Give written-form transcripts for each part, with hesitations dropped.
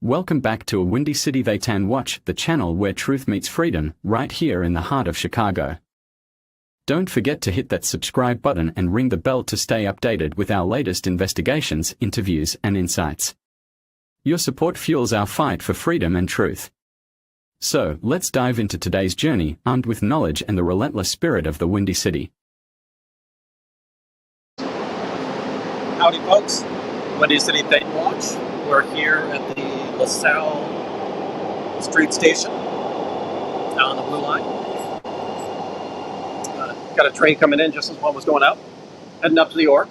Welcome back to a Windy City They Tan Watch, the channel where truth meets freedom, right here in the heart of Chicago. Don't forget to hit that subscribe button and ring the bell to stay updated with our latest investigations, interviews, and insights. Your support fuels our fight for freedom and truth. So, let's dive into today's journey, armed with knowledge and the relentless spirit of the Windy City. Howdy folks, WindyCityThetanWatch. We're here at the LaSalle Street Station out on the Blue Line. Got a train coming in just as one was going out, heading up to the York.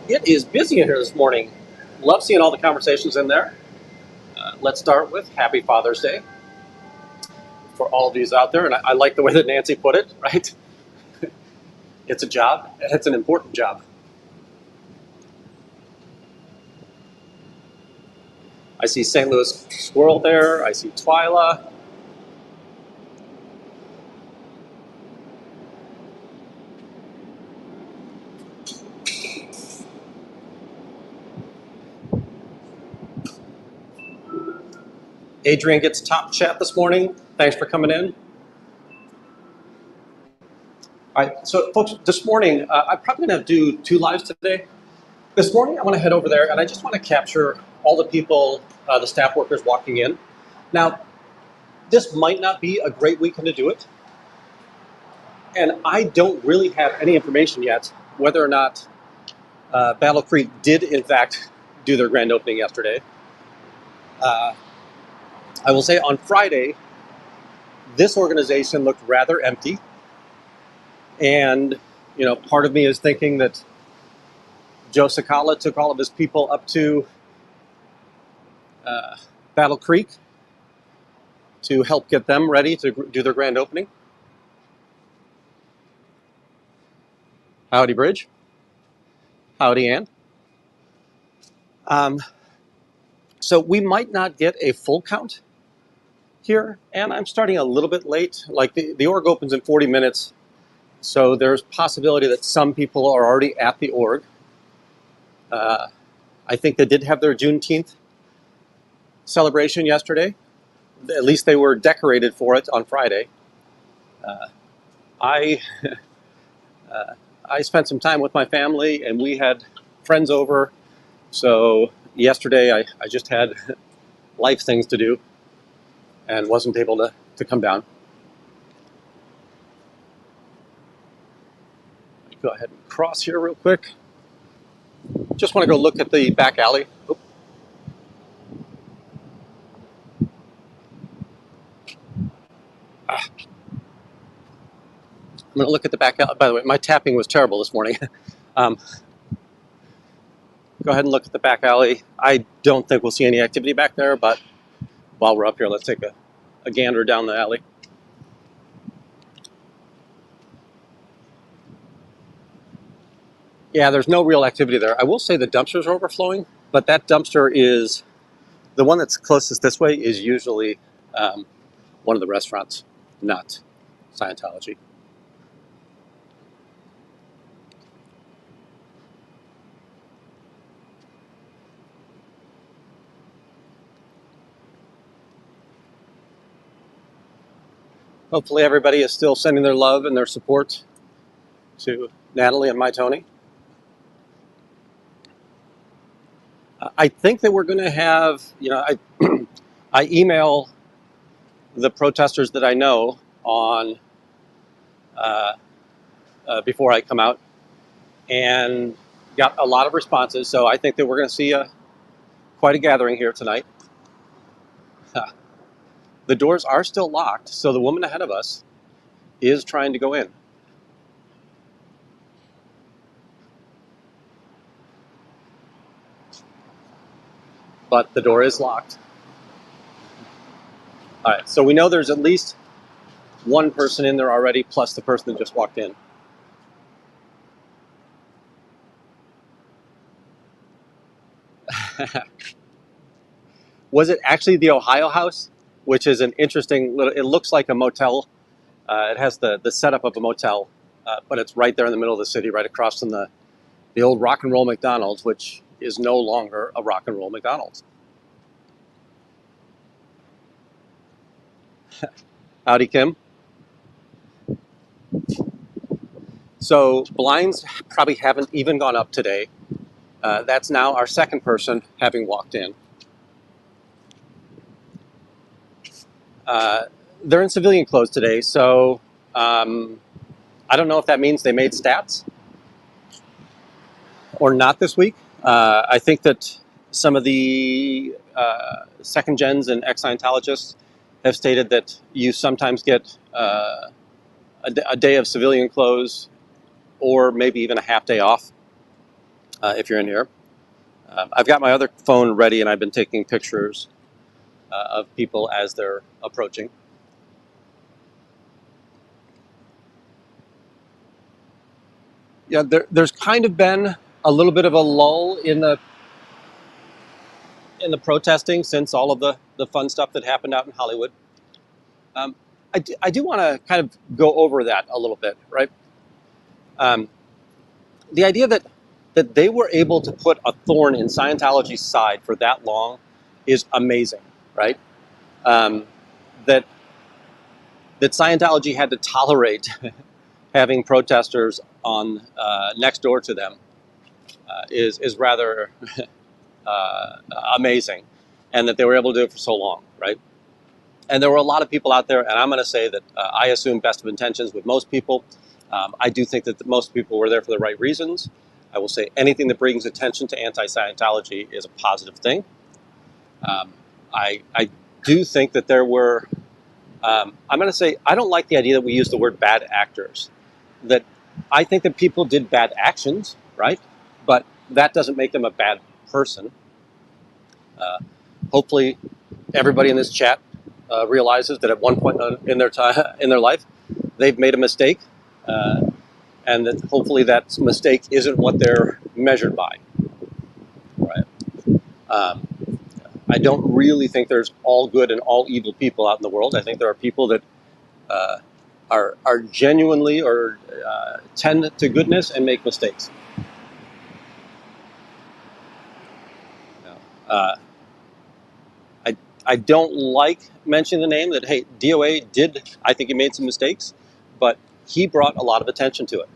It is busy in here this morning. Love seeing all the conversations in there. Let's start with Happy Father's Day for all of you out there. And I like the way that Nancy put it, right? It's a job, and it's an important job. I see St. Louis Squirrel there. I see Twyla. Adrian gets top chat this morning. Thanks for coming in. All right, so folks, this morning, I'm probably going to do 2 lives today. This morning, I want to head over there, and I just want to capture all the people, the staff workers walking in. Now, this might not be a great weekend to do it, and I don't really have any information yet whether or not Battle Creek did, in fact, do their grand opening yesterday. I will say on Friday, this organization looked rather empty, and part of me is thinking that Joe Sakala took all of his people up to Battle Creek to help get them ready to do their grand opening. Howdy, Bridge. Howdy, Ann. So we might not get a full count here, and I'm starting a little bit late. Like the org opens in 40 minutes, so there's possibility that some people are already at the org. I think they did have their Juneteenth celebration yesterday. At least they were decorated for it on Friday. I spent some time with my family, and we had friends over. So yesterday I just had life things to do and wasn't able to come down. Go ahead and cross here real quick. Just want to go look at the back alley. Oop. I'm going to look at the back alley. By the way, my tapping was terrible this morning. Go ahead and look at the back alley. I don't think we'll see any activity back there, but while we're up here, let's take a gander down the alley. Yeah, there's no real activity there. I will say the dumpsters are overflowing, but that dumpster is, the one that's closest this way is usually one of the restaurants, not Scientology. Hopefully everybody is still sending their love and their support to Natalie and my Tony. I think that we're going to have, I email the protesters that I know on before I come out, and got a lot of responses. So I think that we're going to see quite a gathering here tonight. The doors are still locked, so the woman ahead of us is trying to go in. But the door is locked. All right, so we know there's at least one person in there already, plus the person that just walked in. Was it actually the Ohio House? Which is an interesting little, it looks like a motel. It has the setup of a motel, but it's right there in the middle of the city, right across from the old rock and roll McDonald's, which is no longer a rock and roll McDonald's. Howdy, Kim. So blinds probably haven't even gone up today. That's now our second person having walked in. They're in civilian clothes today, so I don't know if that means they made stats or not this week. I think that some of the second gens and ex-Scientologists have stated that you sometimes get a day of civilian clothes or maybe even a half day off if you're in here. I've got my other phone ready and I've been taking pictures of people as they're approaching. Yeah, there's kind of been a little bit of a lull in the protesting since all of the fun stuff that happened out in Hollywood. I do want to kind of go over that a little bit, right? The idea that they were able to put a thorn in Scientology's side for that long is amazing, right? That Scientology had to tolerate having protesters on next door to them is rather amazing, and that they were able to do it for so long, right? And there were a lot of people out there, and I'm going to say that I assume best of intentions with most people. I do think that most people were there for the right reasons. I will say anything that brings attention to anti-Scientology is a positive thing. I do think that there were, I'm going to say, I don't like the idea that we use the word bad actors. That I think that people did bad actions, right? But that doesn't make them a bad person. Hopefully, everybody in this chat realizes that at one point in their life, they've made a mistake, and that hopefully that mistake isn't what they're measured by. Right? I don't really think there's all good and all evil people out in the world. I think there are people that are genuinely or tend to goodness and make mistakes. I don't like mentioning the name that, hey, DOA did, I think he made some mistakes, but he brought a lot of attention to it,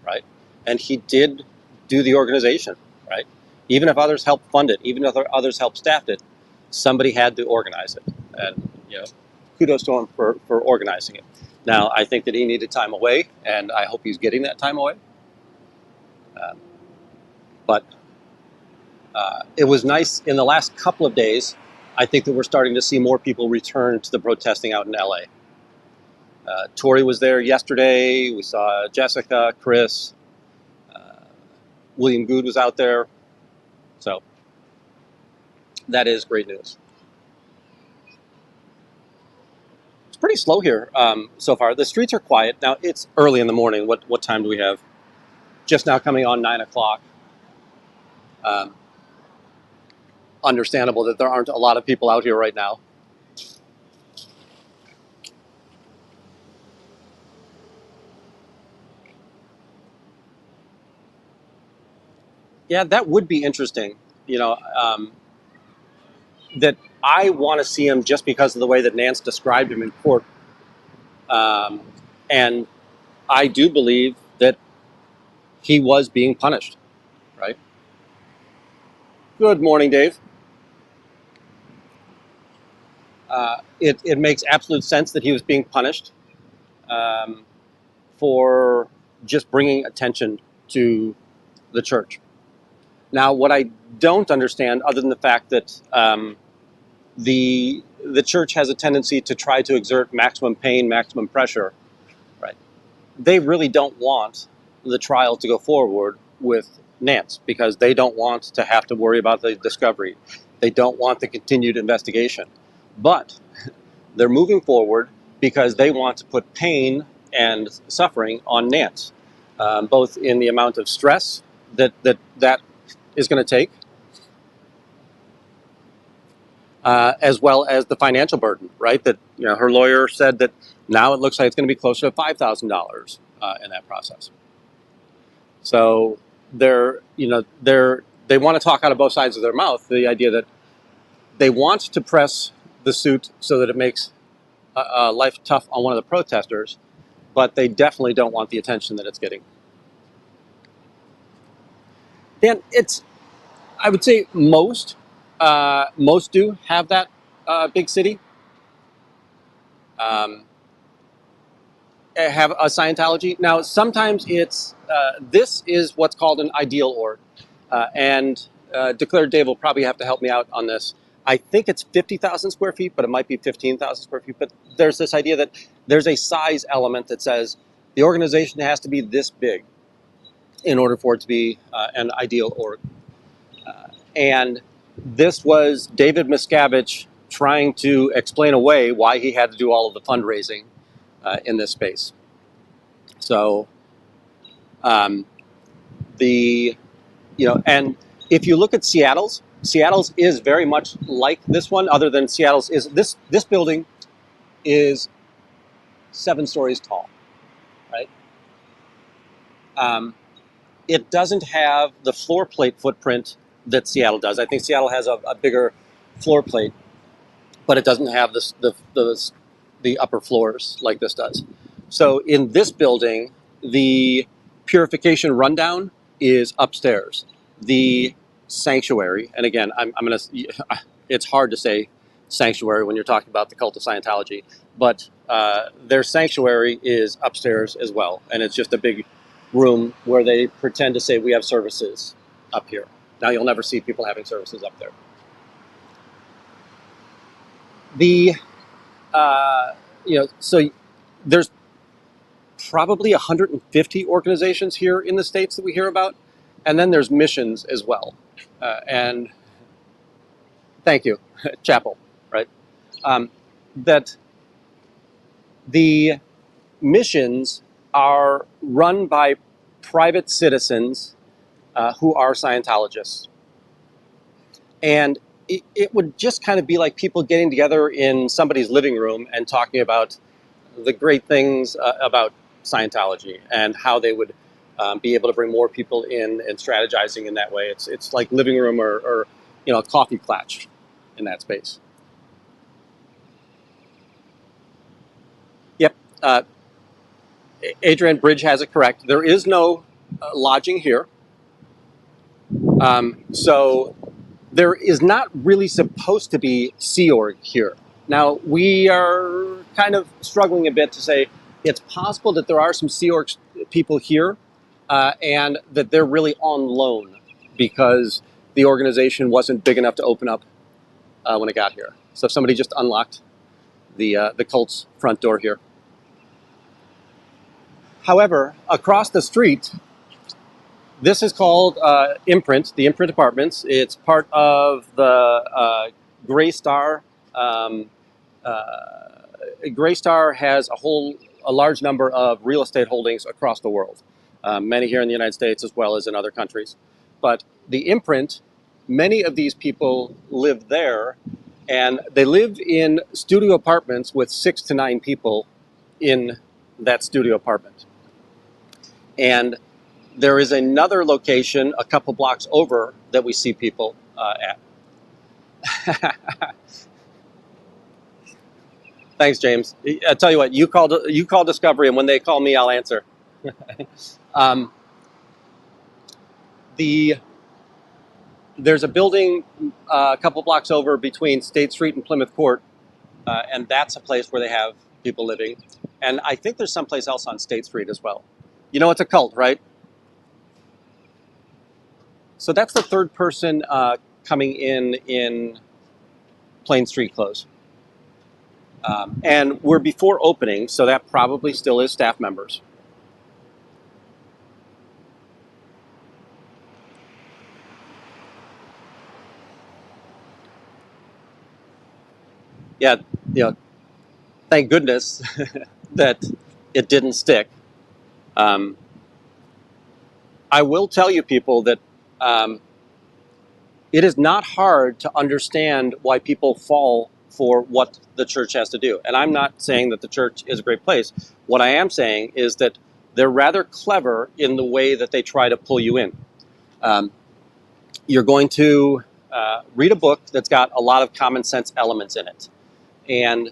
right? And he did do the organization, right? Even if others helped fund it, even if others helped staff it, somebody had to organize it. And, kudos to him for organizing it. Now, I think that he needed time away, and I hope he's getting that time away. But it was nice in the last couple of days. I think that we're starting to see more people return to the protesting out in LA. Tori was there yesterday. We saw Jessica, Chris, William Good was out there. So that is great news. It's pretty slow here so far. The streets are quiet. Now, it's early in the morning. What time do we have? Just now coming on 9 o'clock. Understandable that there aren't a lot of people out here right now. Yeah, that would be interesting. That I want to see him just because of the way that Nance described him in court. And I do believe that he was being punished, right? Good morning, Dave. It makes absolute sense that he was being punished for just bringing attention to the church. Now, what I don't understand, other than the fact that the church has a tendency to try to exert maximum pain, maximum pressure, right? They really don't want the trial to go forward with Nance because they don't want to have to worry about the discovery. They don't want the continued investigation. But they're moving forward because they want to put pain and suffering on Nance, both in the amount of stress that is going to take, as well as the financial burden, right? That her lawyer said that now it looks like it's going to be closer to $5,000 in that process. So they they want to talk out of both sides of their mouth. The idea that they want to press the suit so that it makes life tough on one of the protesters, but they definitely don't want the attention that it's getting. Dan, I would say most do have that big city. Have a Scientology. Now, sometimes this is what's called an ideal org. And Declared Dave will probably have to help me out on this. I think it's 50,000 square feet, but it might be 15,000 square feet. But there's this idea that there's a size element that says the organization has to be this big in order for it to be an ideal org. And this was David Miscavige trying to explain away why he had to do all of the fundraising in this space. So and if you look at Seattle's is very much like this one, other than Seattle's is this building is 7 stories tall, right? It doesn't have the floor plate footprint that Seattle does. I think Seattle has a bigger floor plate, but it doesn't have the upper floors like this does. So in this building, the purification rundown is upstairs. The sanctuary, and again, it's hard to say sanctuary when you're talking about the cult of Scientology, but their sanctuary is upstairs as well, and it's just a big room where they pretend to say we have services up here. Now you'll never see people having services up there. So there's probably 150 organizations here in the States that we hear about, and then there's missions as well. And thank you, chapel, right? That the missions are run by private citizens who are Scientologists. And it would just kind of be like people getting together in somebody's living room and talking about the great things about Scientology and how they would be able to bring more people in and strategizing in that way. It's like living room or a coffee klatch in that space. Yep. Adrian Bridge has it correct. There is no lodging here. So there is not really supposed to be Sea Org here. Now, we are kind of struggling a bit to say it's possible that there are some Sea Org people here and that they're really on loan because the organization wasn't big enough to open up when it got here. So somebody just unlocked the cult's front door here. However, across the street, this is called Imprint, the Imprint Apartments. It's part of the Gray Star. Gray Star has a large number of real estate holdings across the world, many here in the United States as well as in other countries. But the Imprint, many of these people live there, and they live in studio apartments with 6 to 9 people in that studio apartment. And there is another location a couple blocks over that we see people at. Thanks, James. I tell you what, you call Discovery, and when they call me, I'll answer. There's a building a couple blocks over between State Street and Plymouth Court, and that's a place where they have people living. And I think there's someplace else on State Street as well. You know, it's a cult, right? So that's the third person coming in plain street clothes. And we're before opening, so that probably still is staff members. Yeah, thank goodness that it didn't stick. I will tell you people that it is not hard to understand why people fall for what the church has to do. And I'm not saying that the church is a great place. What I am saying is that they're rather clever in the way that they try to pull you in. you're going to read a book that's got a lot of common sense elements in it. And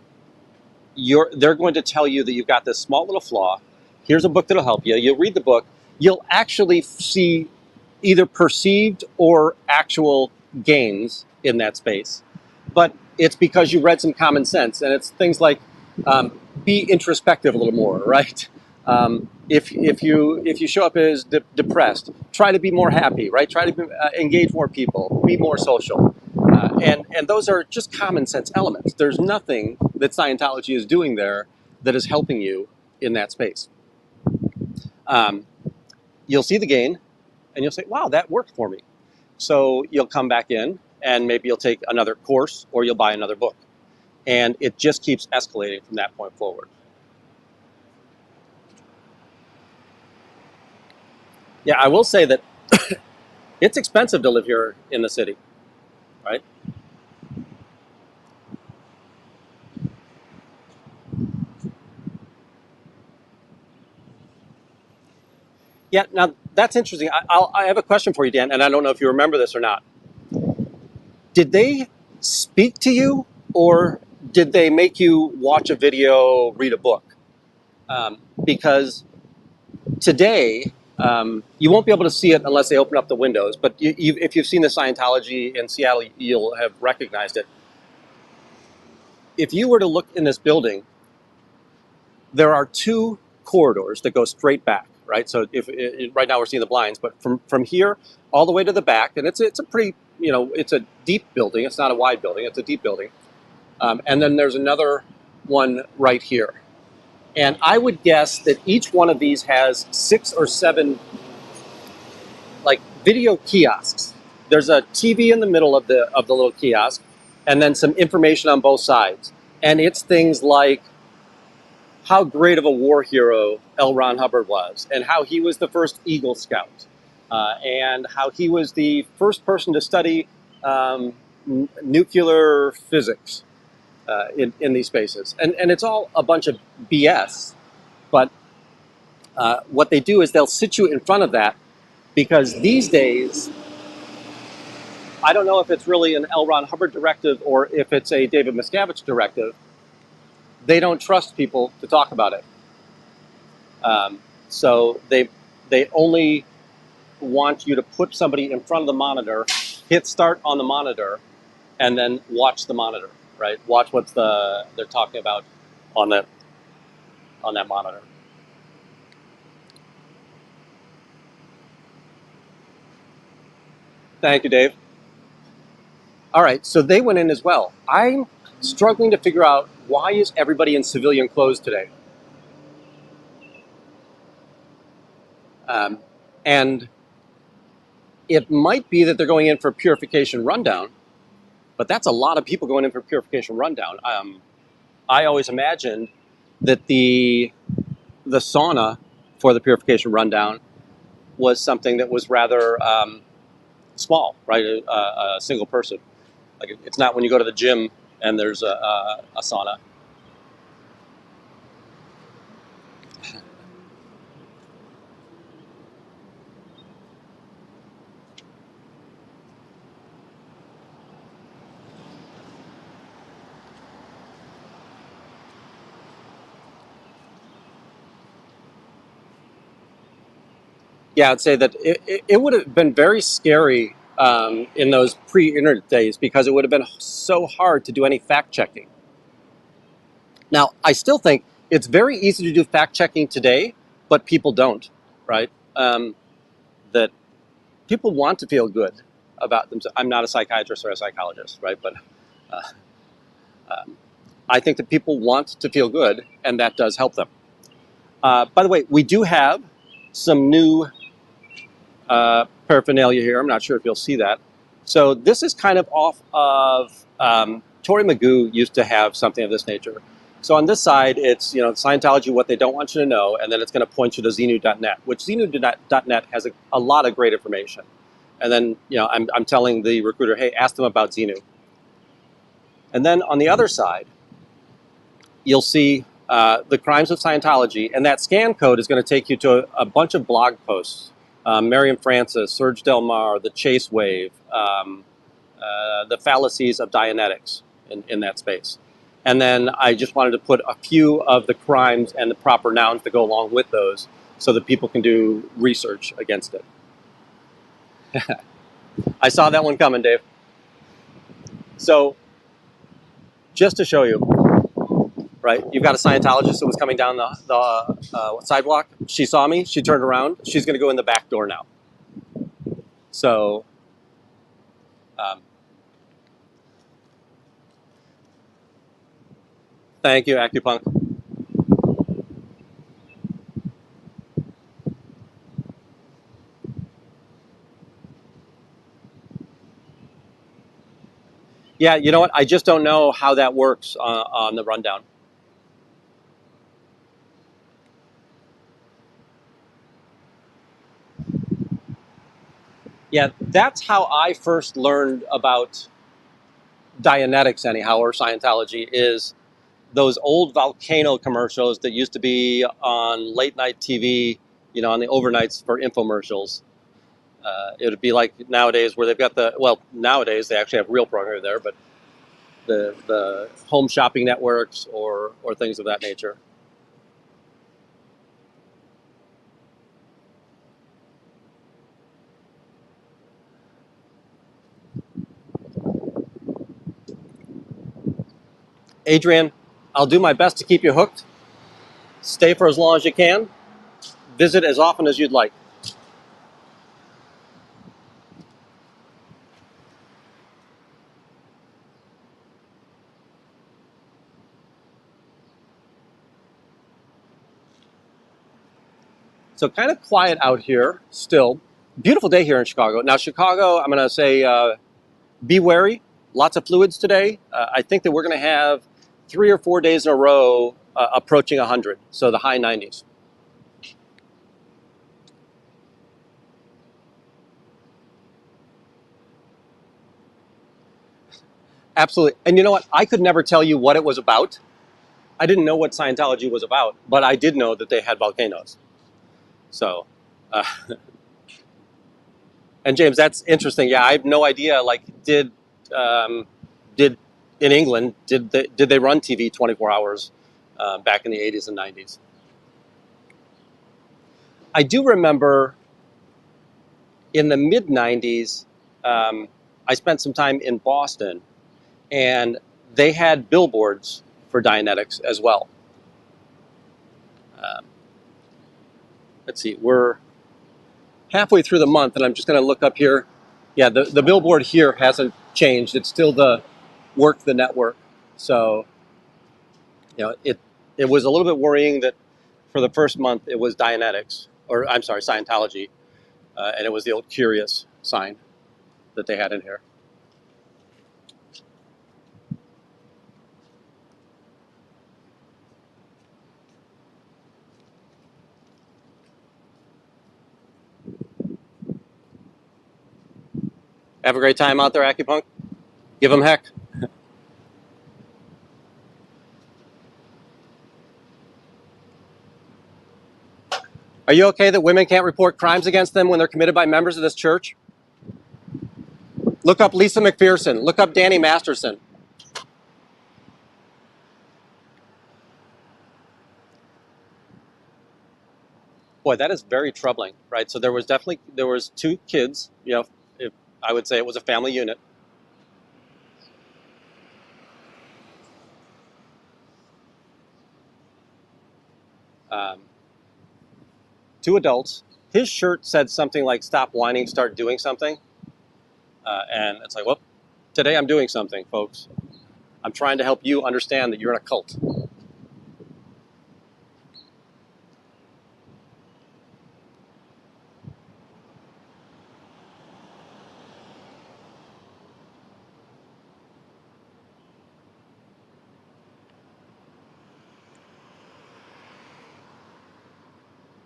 they're going to tell you that you've got this small little flaw. Here's a book that'll help you. You'll read the book. You'll actually see either perceived or actual gains in that space. But it's because you read some common sense. And it's things like be introspective a little more, right? If you show up as depressed, try to be more happy, right? Try to engage more people, be more social. And those are just common sense elements. There's nothing that Scientology is doing there that is helping you in that space. You'll see the gain, and you'll say, wow, that worked for me. So you'll come back in, and maybe you'll take another course, or you'll buy another book. And it just keeps escalating from that point forward. Yeah, I will say that it's expensive to live here in the city, right? Yeah, now that's interesting. I have a question for you, Dan, and I don't know if you remember this or not. Did they speak to you, or did they make you watch a video, read a book? Because today, you won't be able to see it unless they open up the windows, but if you've seen the Scientology in Seattle, you'll have recognized it. If you were to look in this building, there are two corridors that go straight back, right? So right now we're seeing the blinds, but from here all the way to the back, and it's a pretty, it's a deep building. It's not a wide building. It's a deep building. And then there's another one right here. And I would guess that each one of these has 6 or 7 like video kiosks. There's a TV in the middle of the little kiosk, and then some information on both sides. And it's things like how great of a war hero L. Ron Hubbard was, and how he was the first Eagle Scout, and how he was the first person to study nuclear physics in these spaces. And it's all a bunch of BS, but what they do is they'll sit you in front of that, because these days, I don't know if it's really an L. Ron Hubbard directive or if it's a David Miscavige directive. They don't trust people to talk about it. So they only want you to put somebody in front of the monitor, hit start on the monitor, and then watch the monitor, right? Watch what they're talking about on that monitor. Thank you, Dave. All right, so they went in as well. I'm struggling to figure out, why is everybody in civilian clothes today? And it might be that they're going in for purification rundown, but that's a lot of people going in for purification rundown. I always imagined that the sauna for the purification rundown was something that was rather small, right? A single person. Like, it's not when you go to the gym and there's a sauna. Yeah, I'd say that it would have been very scary in those pre-internet days, because it would have been so hard to do any fact-checking. Now, I still think it's very easy to do fact-checking today, but people don't, right? That people want to feel good about themselves. I'm not a psychiatrist or a psychologist, right? But I think that people want to feel good, and that does help them. By the way, we do have some new paraphernalia here. I'm not sure if you'll see that. So this is kind of off of, Tori Magoo used to have something of this nature. So on this side, it's, Scientology, what they don't want you to know, and then it's going to point you to Xenu.net, which Xenu.net has a lot of great information. And then, I'm telling the recruiter, hey, ask them about Xenu. And then on the other side, you'll see the crimes of Scientology, and that scan code is going to take you to a bunch of blog posts Miriam Francis, Serge Del Mar, the Chase Wave, the fallacies of Dianetics in that space. And then I just wanted to put a few of the crimes and the proper nouns that go along with those so that people can do research against it. I saw that one coming, Dave. So just to show you, right, you've got a Scientologist that was coming down the sidewalk. She saw me. She turned around. She's going to go in the back door now. So thank you, Acupunk. Yeah, you know what? I just don't know how that works on the rundown. Yeah, that's how I first learned about Dianetics, anyhow, or Scientology, is those old volcano commercials that used to be on late night TV, you know, on the overnights for infomercials. It would be like nowadays where they've got nowadays they actually have real programming there, but the home shopping networks or things of that nature. Adrian, I'll do my best to keep you hooked. Stay for as long as you can. Visit as often as you'd like. So kind of quiet out here still. Beautiful day here in Chicago. Now Chicago, I'm going to say be wary. Lots of fluids today. I think that we're going to have 3 or 4 days in a row approaching 100, so the high 90s. Absolutely. And you know what? I could never tell you what it was about. I didn't know what Scientology was about, but I did know that they had volcanoes. So, and James, that's interesting. Yeah, I have no idea. Like, did in England did they run TV 24 hours back in the 80s and 90s? I do remember in the mid 90s. I spent some time in Boston, and they had billboards for Dianetics as well. Let's see, we're halfway through the month, and I'm just going to look up here. Yeah, the billboard here hasn't changed. It's still the Work the Network. So, you know, it was a little bit worrying that for the first month it was Dianetics, or I'm sorry, Scientology, and it was the old Curious sign that they had in here. Have a great time out there, Acupunk. Give them heck. Are you okay that women can't report crimes against them when they're committed by members of this church? Look up Lisa McPherson. Look up Danny Masterson. Boy, that is very troubling, right? So there was 2 kids. You know, I would say it was a family unit. Um, 2 adults. His shirt said something like "Stop whining, start doing something," and it's like, well, today I'm doing something, folks. I'm trying to help you understand that you're in a cult.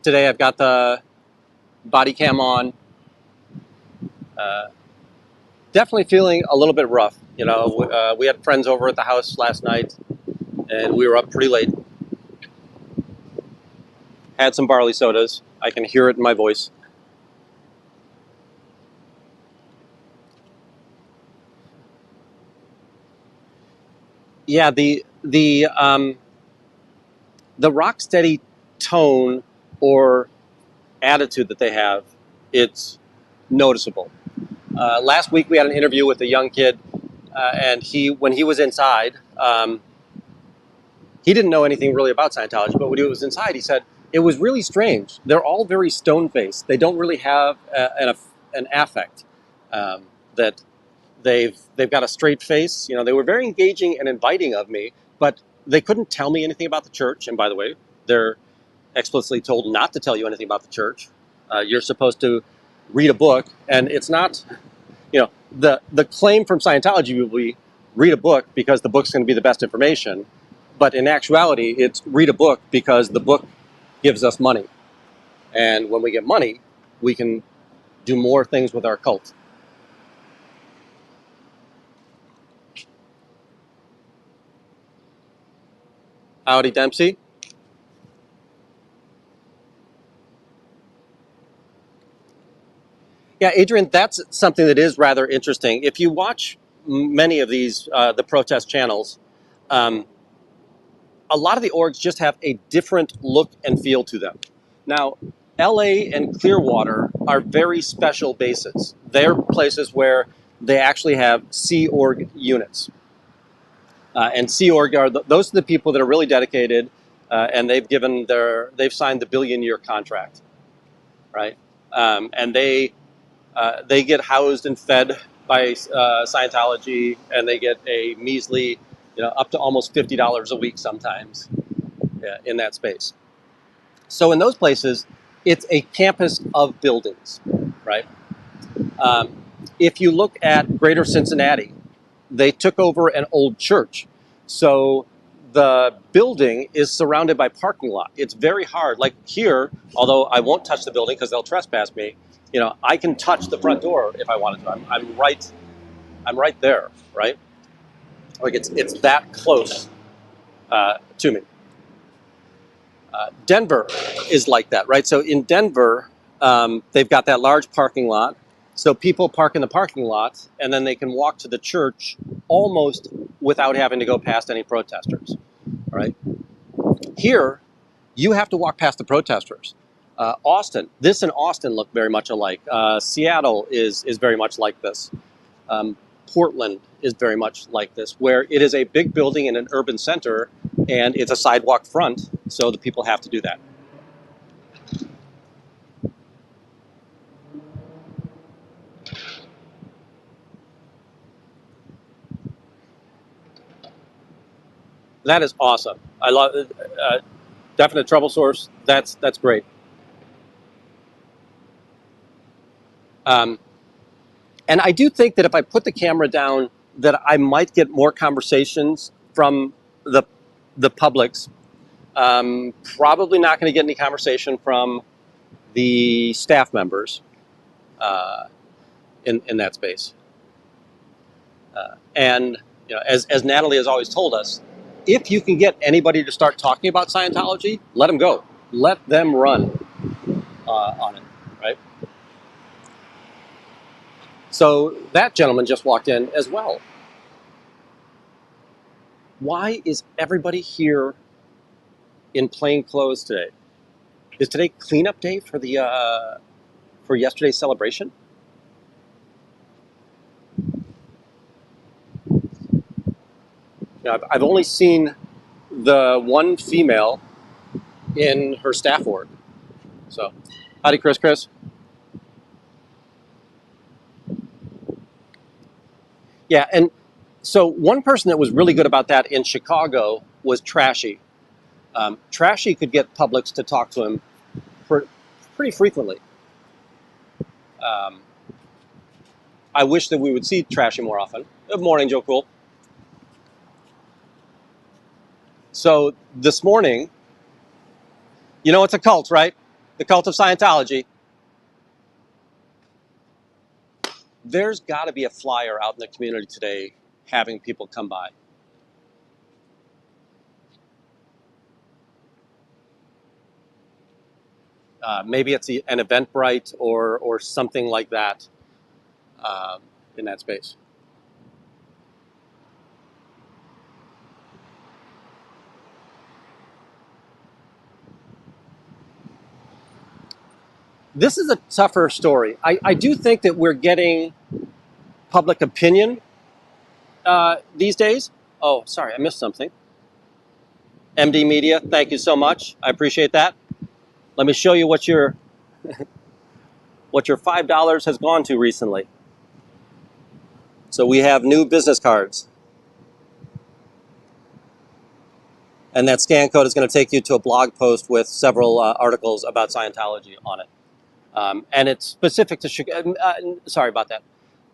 Today I've got the body cam on. Definitely feeling a little bit rough. You know, we had friends over at the house last night, and we were up pretty late. Had some barley sodas. I can hear it in my voice. Yeah, the rock steady tone or attitude that they have, it's noticeable. Last week we had an interview with a young kid, and when he was inside, he didn't know anything really about Scientology, but when he was inside, he said it was really strange. They're all very stone-faced. They don't really have an affect. That they've got a straight face. You know, they were very engaging and inviting of me, but they couldn't tell me anything about the church. And by the way, they're explicitly told not to tell you anything about the church. You're supposed to read a book, and it's not, you know, the claim from Scientology will be read a book because the book's going to be the best information, but in actuality, it's read a book because the book gives us money, and when we get money, we can do more things with our cult. Howdy, Dempsey. Yeah, Adrian, that's something that is rather interesting. If you watch many of these, the protest channels, um, a lot of the orgs just have a different look and feel to them. Now, LA and Clearwater are very special bases. They're places where they actually have Sea Org units. And Sea Org those are the people that are really dedicated, and they've signed the billion-year contract, right? And they get housed and fed by Scientology, and they get a measly, up to almost $50 a week sometimes, in that space. So in those places, it's a campus of buildings, right? Um, if you look at Greater Cincinnati, they took over an old church, so the building is surrounded by parking lot. It's very hard. Like here, although I won't touch the building because they'll trespass me. I can touch the front door if I wanted to. I'm right there, right? Like it's that close to me. Denver is like that, right? So in Denver, they've got that large parking lot. So people park in the parking lot, and then they can walk to the church almost without having to go past any protesters, right? Here, you have to walk past the protesters. This and Austin look very much alike. Seattle is very much like this. Portland is very much like this, where it is a big building in an urban center, and it's a sidewalk front, so the people have to do that. That is awesome. I love it. Definite trouble source. That's great. Um, and I do think that if I put the camera down, that I might get more conversations from the publics. Probably not going to get any conversation from the staff members in that space. And as Natalie has always told us, if you can get anybody to start talking about Scientology, let them go. Let them run on it, right? So that gentleman just walked in as well. Why is everybody here in plain clothes today? Is today cleanup day for the for yesterday's celebration? Now, I've only seen the one female in her staff org. So, howdy, Chris. Yeah, and so one person that was really good about that in Chicago was Trashy. Trashy could get publics to talk to him pretty frequently. I wish that we would see Trashy more often. Good morning, Joe Cool. So this morning, it's a cult, right? The cult of Scientology. There's got to be a flyer out in the community today having people come by. Maybe it's an Eventbrite or something like that in that space. This is a tougher story. I do think that we're getting public opinion these days. Oh, sorry, I missed something. MD Media, thank you so much. I appreciate that. Let me show you what your $5 has gone to recently. So we have new business cards. And that scan code is going to take you to a blog post with several articles about Scientology on it. And it's specific to Chicago. Sorry about that.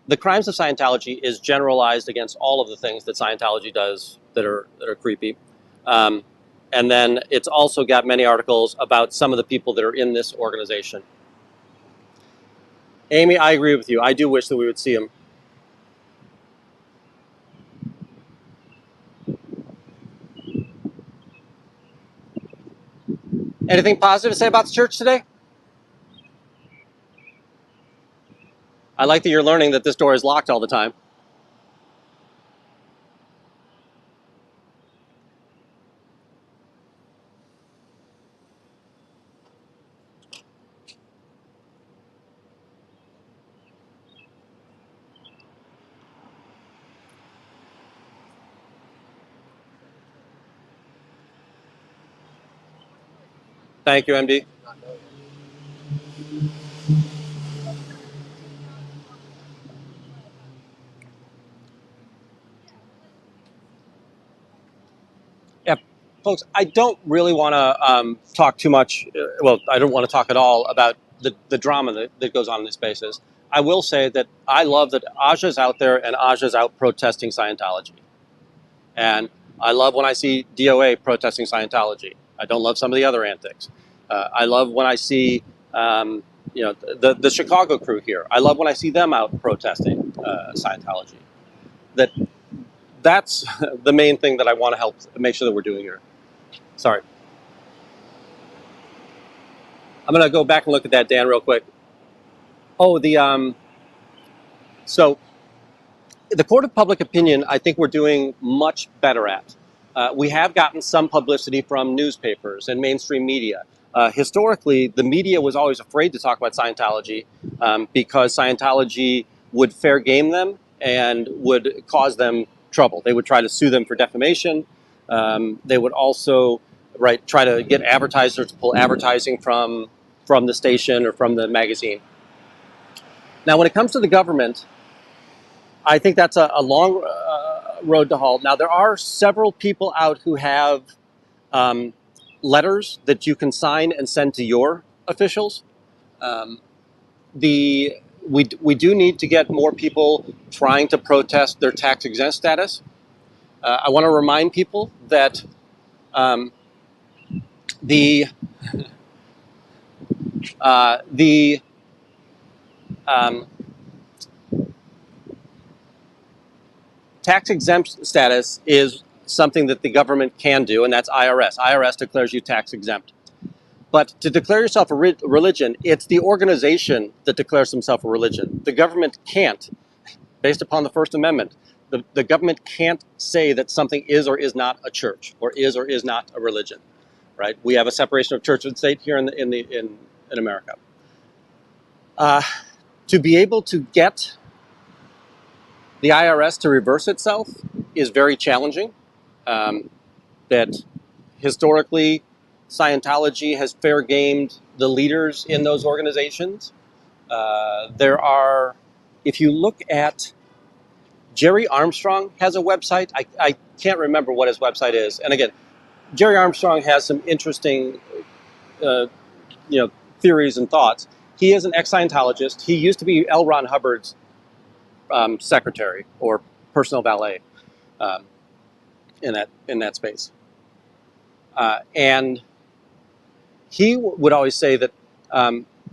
The crimes of Scientology is generalized against all of the things that Scientology does that are creepy. And then it's also got many articles about some of the people that are in this organization. Amy, I agree with you. I do wish that we would see them. Anything positive to say about the church today? I like that you're learning that this door is locked all the time. Thank you, MD. Yeah, folks, I don't really want to talk too much. Well, I don't want to talk at all about the drama that goes on in these spaces. I will say that I love that Aja's out there and Aja's out protesting Scientology. And I love when I see DOA protesting Scientology. I don't love some of the other antics. I love when I see the Chicago crew here. I love when I see them out protesting Scientology. That's the main thing that I want to help make sure that we're doing here. Sorry. I'm going to go back and look at that, Dan, real quick. Oh, so the court of public opinion, I think we're doing much better at. We have gotten some publicity from newspapers and mainstream media. Historically, the media was always afraid to talk about Scientology because Scientology would fair game them and would cause them trouble. They would try to sue them for defamation. They would also try to get advertisers to pull advertising from the station or from the magazine. Now, when it comes to the government, I think that's a long road to halt. Now, there are several people out who have letters that you can sign and send to your officials. We do need to get more people trying to protest their tax exempt status. I want to remind people that the tax exempt status is something that the government can do, and that's IRS. IRS declares you tax exempt. But to declare yourself a religion, it's the organization that declares themselves a religion. The government can't, based upon the First Amendment, the government can't say that something is or is not a church or is not a religion, right? We have a separation of church and state here in America. To be able to get the IRS to reverse itself is very challenging. That historically, Scientology has fair gamed the leaders in those organizations. There are, if you look at Jerry Armstrong has a website. I can't remember what his website is. And again, Jerry Armstrong has some interesting, theories and thoughts. He is an ex-Scientologist. He used to be L. Ron Hubbard's secretary or personal valet in that space. And he would always say that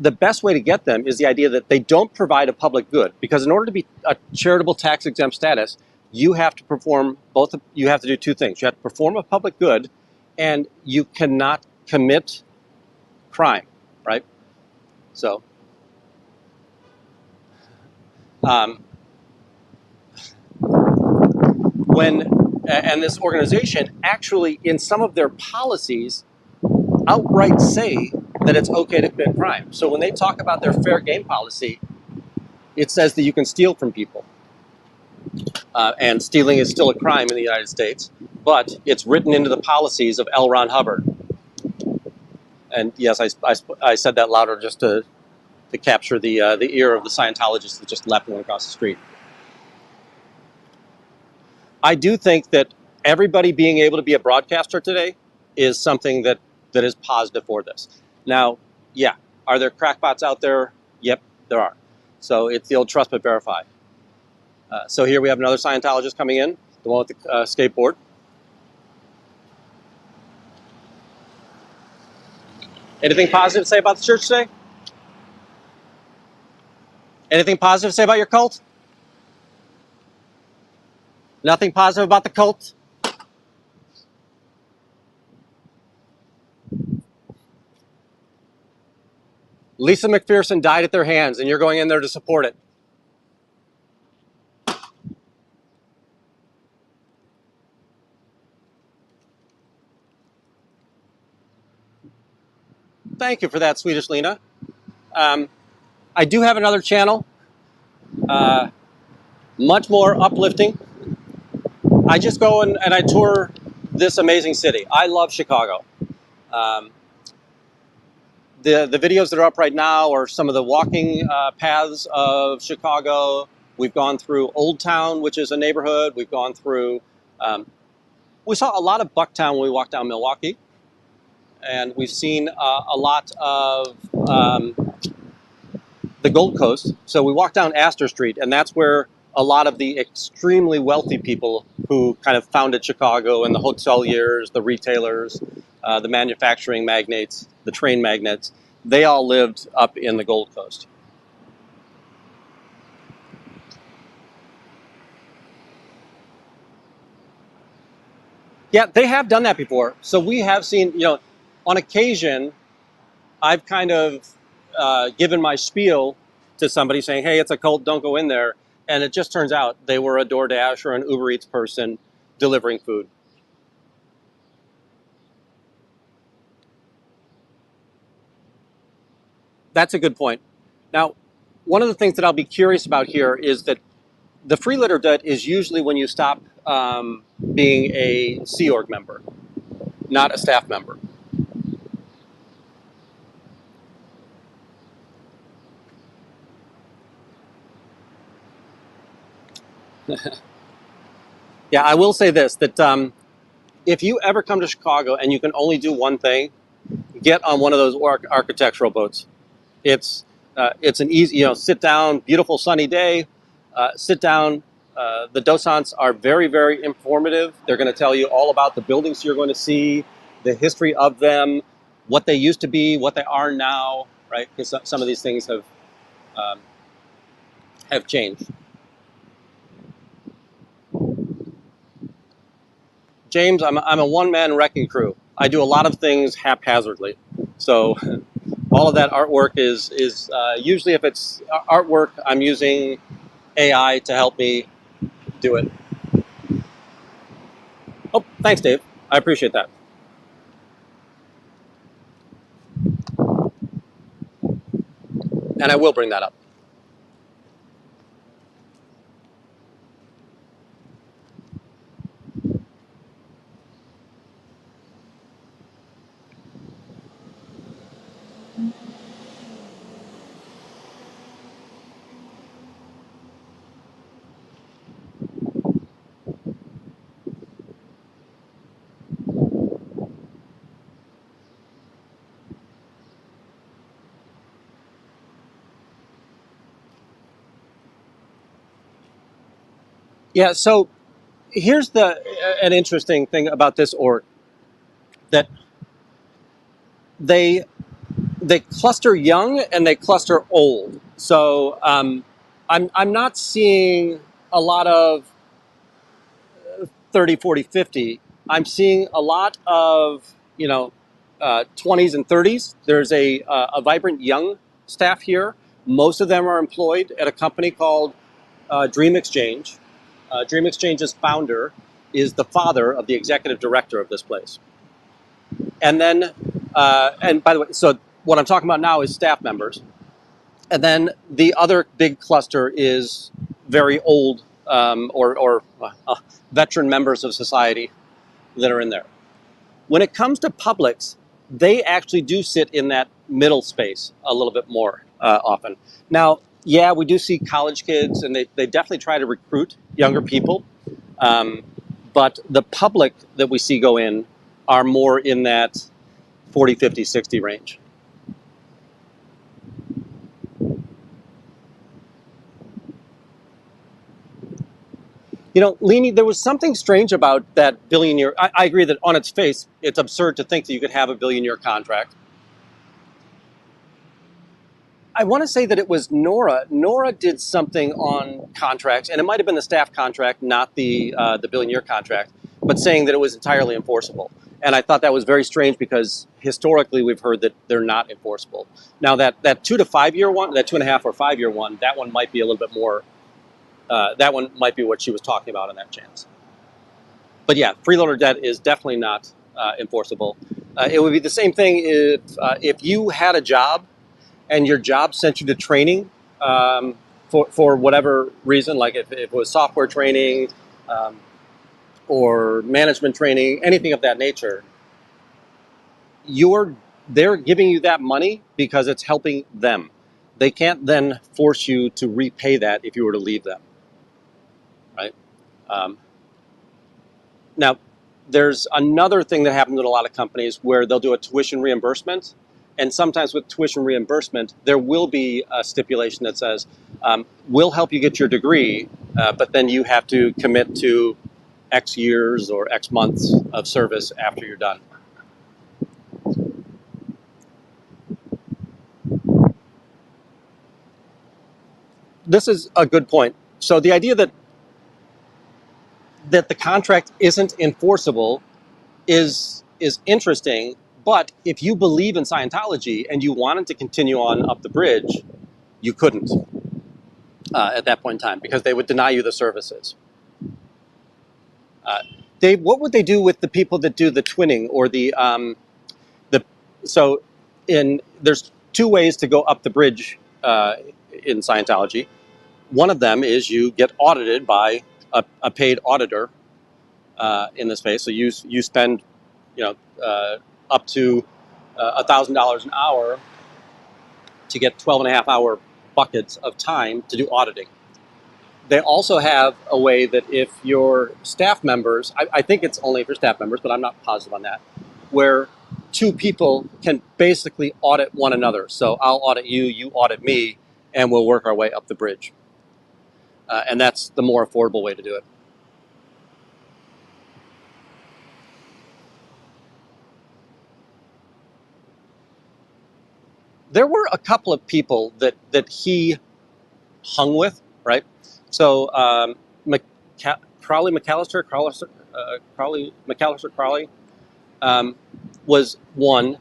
the best way to get them is the idea that they don't provide a public good, because in order to be a charitable tax exempt status, you have to perform you have to do two things. You have to perform a public good, and you cannot commit crime, right? So, and this organization actually, in some of their policies, outright say that it's okay to commit crime. So when they talk about their fair game policy, it says that you can steal from people. And stealing is still a crime in the United States, but it's written into the policies of L. Ron Hubbard. And yes, I said that louder just to capture the ear of the Scientologists that just left and went across the street. I do think that everybody being able to be a broadcaster today is something that is positive for this. Now, yeah, are there crackpots out there? Yep, there are. So it's the old trust but verify. So here we have another Scientologist coming in, the one with the skateboard. Anything positive to say about the church today? Anything positive to say about your cult? Nothing positive about the cult? Lisa McPherson died at their hands, and you're going in there to support it. Thank you for that, Swedish Lena. I do have another channel, much more uplifting. I just go and I tour this amazing city. I love Chicago. The videos that are up right now are some of the walking paths of Chicago. We've gone through Old Town, which is a neighborhood. We've gone through, we saw a lot of Bucktown when we walked down Milwaukee. And we've seen a lot of the Gold Coast. So we walked down Astor Street, and that's where a lot of the extremely wealthy people who kind of founded Chicago, and the hoteliers, the retailers, the manufacturing magnates, the train magnates, they all lived up in the Gold Coast. Yeah, they have done that before. So we have seen, on occasion, I've kind of given my spiel to somebody saying, hey, it's a cult, don't go in there. And it just turns out they were a DoorDash or an Uber Eats person delivering food. That's a good point. Now, one of the things that I'll be curious about here is that the freeleader debt is usually when you stop being a Sea Org member, not a staff member. Yeah, I will say this, that if you ever come to Chicago and you can only do one thing, get on one of those architectural boats. It's an easy, sit down, beautiful sunny day, sit down. The docents are very, very informative. They're going to tell you all about the buildings you're going to see, the history of them, what they used to be, what they are now, right? Because some of these things have changed. James, I'm a one-man wrecking crew. I do a lot of things haphazardly. So all of that artwork is usually, if it's artwork, I'm using AI to help me do it. Oh, thanks, Dave. I appreciate that. And I will bring that up. Yeah, so here's an interesting thing about this org, that they cluster young and they cluster old. So I'm not seeing a lot of 30, 40, 50. I'm seeing a lot of 20s and 30s. There's a vibrant young staff here. Most of them are employed at a company called Dream Exchange. Dream Exchange's founder is the father of the executive director of this place. And then, and by the way, so what I'm talking about now is staff members. And then the other big cluster is very old or veteran members of society that are in there. When it comes to publics, they actually do sit in that middle space a little bit more often. Now, yeah, we do see college kids, and they definitely try to recruit younger people. But the public that we see go in are more in that 40, 50, 60 range. You know, Leanie, there was something strange about that billion-year. I agree that on its face, it's absurd to think that you could have a billion-year contract. I want to say that it was Nora. Nora did something on contracts, and it might have been the staff contract, not the billion-year contract, but saying that it was entirely enforceable. And I thought that was very strange because historically we've heard that they're not enforceable. Now that 2 to 5 year one, that 2.5 or 5 year one, that one might be a little bit more. That one might be what she was talking about in that chance. But yeah, freeloader debt is definitely not enforceable. It would be the same thing if you had a job and your job sent you to training for whatever reason, like if it was software training or management training, anything of that nature, they're giving you that money because it's helping them. They can't then force you to repay that if you were to leave them, right? Now, there's another thing that happens in a lot of companies where they'll do a tuition reimbursement. And sometimes with tuition reimbursement, there will be a stipulation that says, we'll help you get your degree, but then you have to commit to X years or X months of service after you're done. This is a good point. So the idea that the contract isn't enforceable is interesting. But if you believe in Scientology and you wanted to continue on up the bridge, you couldn't at that point in time because they would deny you the services. Dave, what would they do with the people that do the twinning or there's two ways to go up the bridge in Scientology. One of them is you get audited by a paid auditor in this space. So you spend, up to $1,000 an hour to get 12.5-hour buckets of time to do auditing. They also have a way that if your staff members, I think it's only for staff members, but I'm not positive on that, where two people can basically audit one another. So I'll audit you, you audit me, and we'll work our way up the bridge. And that's the more affordable way to do it. There were a couple of people that he hung with, right? So Crowley was one.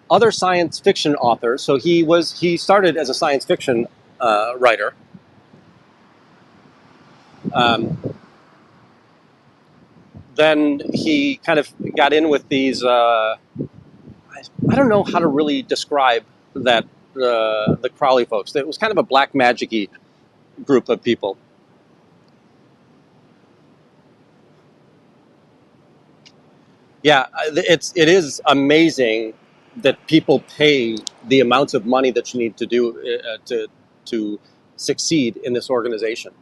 Other science fiction authors. So he started as a science fiction writer. Then he kind of got in with these. I don't know how to really describe that the Crowley folks. It was kind of a black magic-y group of people. Yeah, it is amazing that people pay the amounts of money that you need to do to succeed in this organization.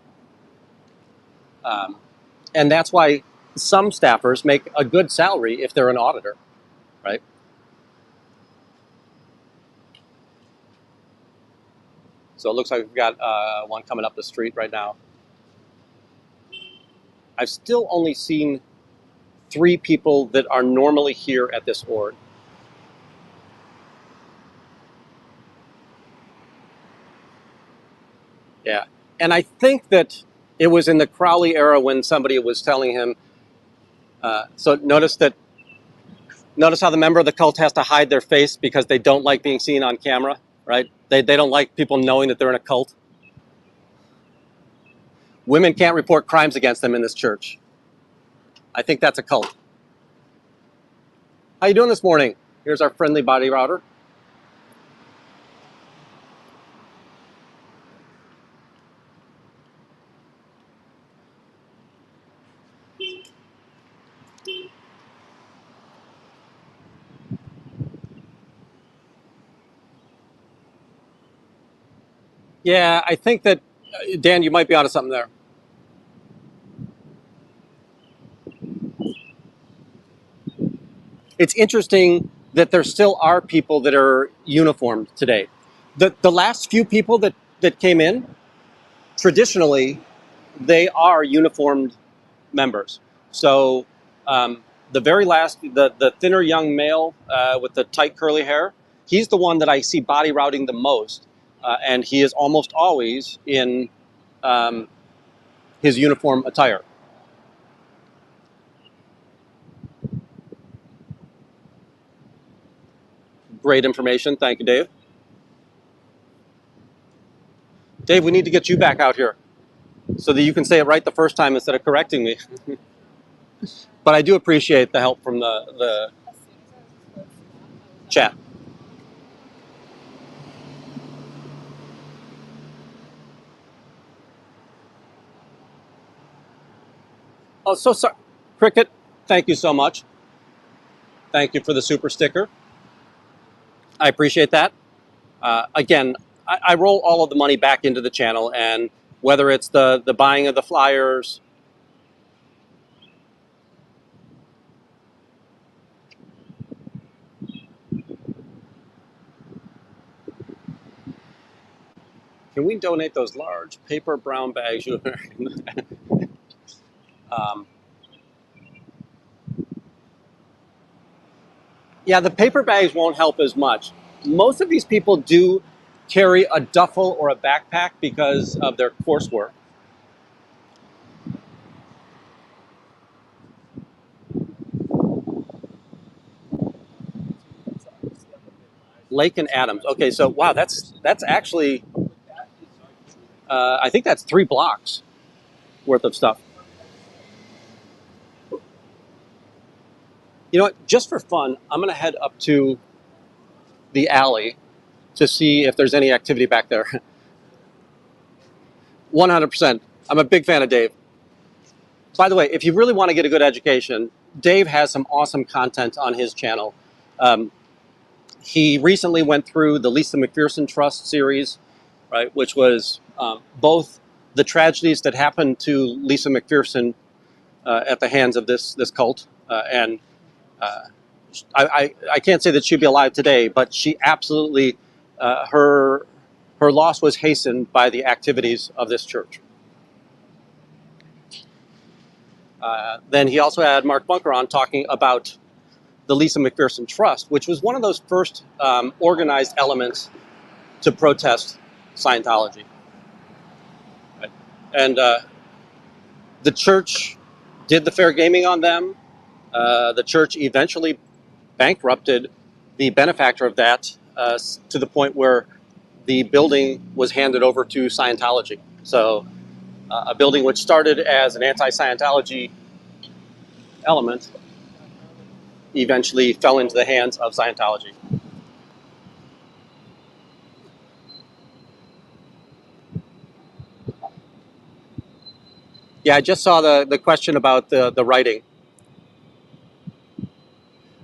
And that's why some staffers make a good salary if they're an auditor, right? So it looks like we've got one coming up the street right now. I've still only seen 3 people that are normally here at this org. Yeah, and I think that it was in the Crowley era when somebody was telling him. So notice how the member of the cult has to hide their face because they don't like being seen on camera, right? They don't like people knowing that they're in a cult. Women can't report crimes against them in this church. I think that's a cult. How you doing this morning? Here's our friendly body router. Yeah, I think that, Dan, you might be onto something there. It's interesting that there still are people that are uniformed today. The last few people that came in, traditionally, they are uniformed members. So the very last, the thinner young male with the tight curly hair, he's the one that I see body routing the most. And he is almost always in um, his uniform attire. Great information. Thank you, Dave. Dave, we need to get you back out here so that you can say it right the first time instead of correcting me. But I do appreciate the help from the chat. Oh, so sorry. Cricket, thank you so much. Thank you for the super sticker. I appreciate that. Again, I roll all of the money back into the channel, and whether it's the buying of the flyers, can we donate those large paper brown bags? um, yeah, the paper bags won't help as much. Most of these people do carry a duffel or a backpack because of their coursework. Lake and Adams. Okay, so wow, that's actually, I think that's 3 blocks worth of stuff. You know what? Just for fun, I'm going to head up to the alley to see if there's any activity back there. 100%. I'm a big fan of Dave. By the way, if you really want to get a good education, Dave has some awesome content on his channel. Um, he recently went through the Lisa McPherson Trust series, right, which was both the tragedies that happened to Lisa McPherson at the hands of this cult, and I can't say that she'd be alive today, but she absolutely her loss was hastened by the activities of this church. Then he also had Mark Bunker on talking about the Lisa McPherson Trust, which was one of those first organized elements to protest Scientology. Right? And the church did the fair gaming on them. The church eventually bankrupted the benefactor of that to the point where the building was handed over to Scientology. So a building which started as an anti-Scientology element eventually fell into the hands of Scientology. Yeah, I just saw the question about the writing.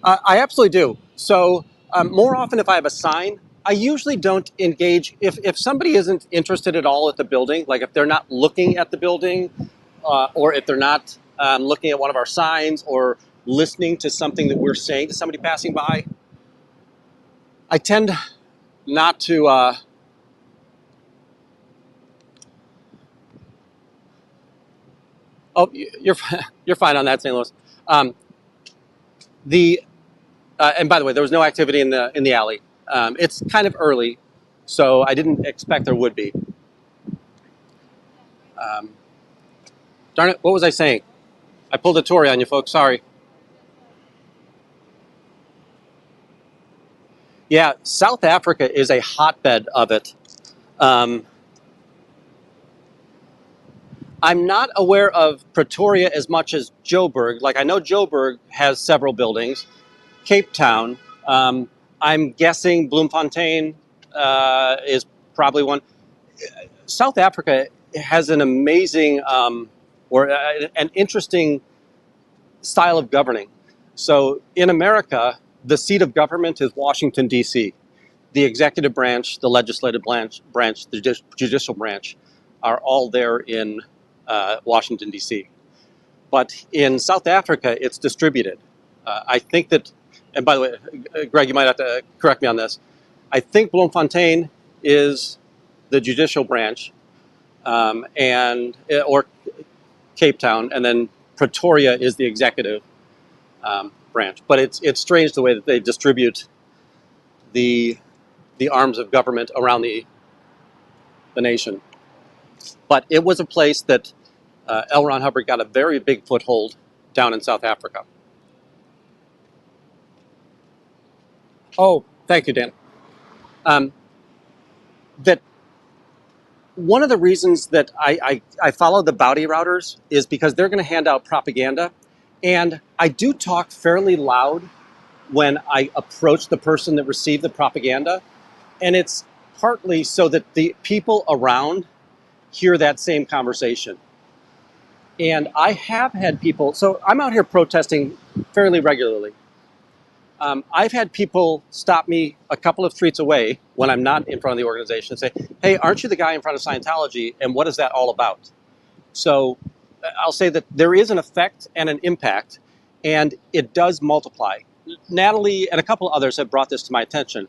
I absolutely do. So more often if I have a sign, I usually don't engage. If somebody isn't interested at all at the building, like if they're not looking at the building, or if they're not looking at one of our signs or listening to something that we're saying to somebody passing by, I tend not to... oh, you're fine on that, St. Louis. And by the way, there was no activity in the alley. It's kind of early, so I didn't expect there would be. Darn it, what was I saying? I pulled a Tory on you folks, sorry. Yeah, South Africa is a hotbed of it. I'm not aware of Pretoria as much as Joburg. Like, I know Joburg has several buildings. Cape Town, I'm guessing Bloemfontein is probably one. South Africa has an amazing or an interesting style of governing. So in America, the seat of government is Washington, D.C. the executive branch, the legislative branch, the judicial branch are all there in Washington, D.C. But in South Africa, it's distributed. I think that, and by the way, Greg, you might have to correct me on this. I think Bloemfontein is the judicial branch, or Cape Town, and then Pretoria is the executive branch. But it's strange the way that they distribute the arms of government around the nation. But it was a place that L. Ron Hubbard got a very big foothold down in South Africa. Oh, thank you, Dan. That one of the reasons that I follow the bounty routers is because they're going to hand out propaganda. And I do talk fairly loud when I approach the person that received the propaganda. And it's partly so that the people around hear that same conversation. And I have had people, so I'm out here protesting fairly regularly. I've had people stop me a couple of streets away when I'm not in front of the organization and say, hey, aren't you the guy in front of Scientology? And what is that all about? So I'll say that there is an effect and an impact, and it does multiply. Natalie and a couple others have brought this to my attention.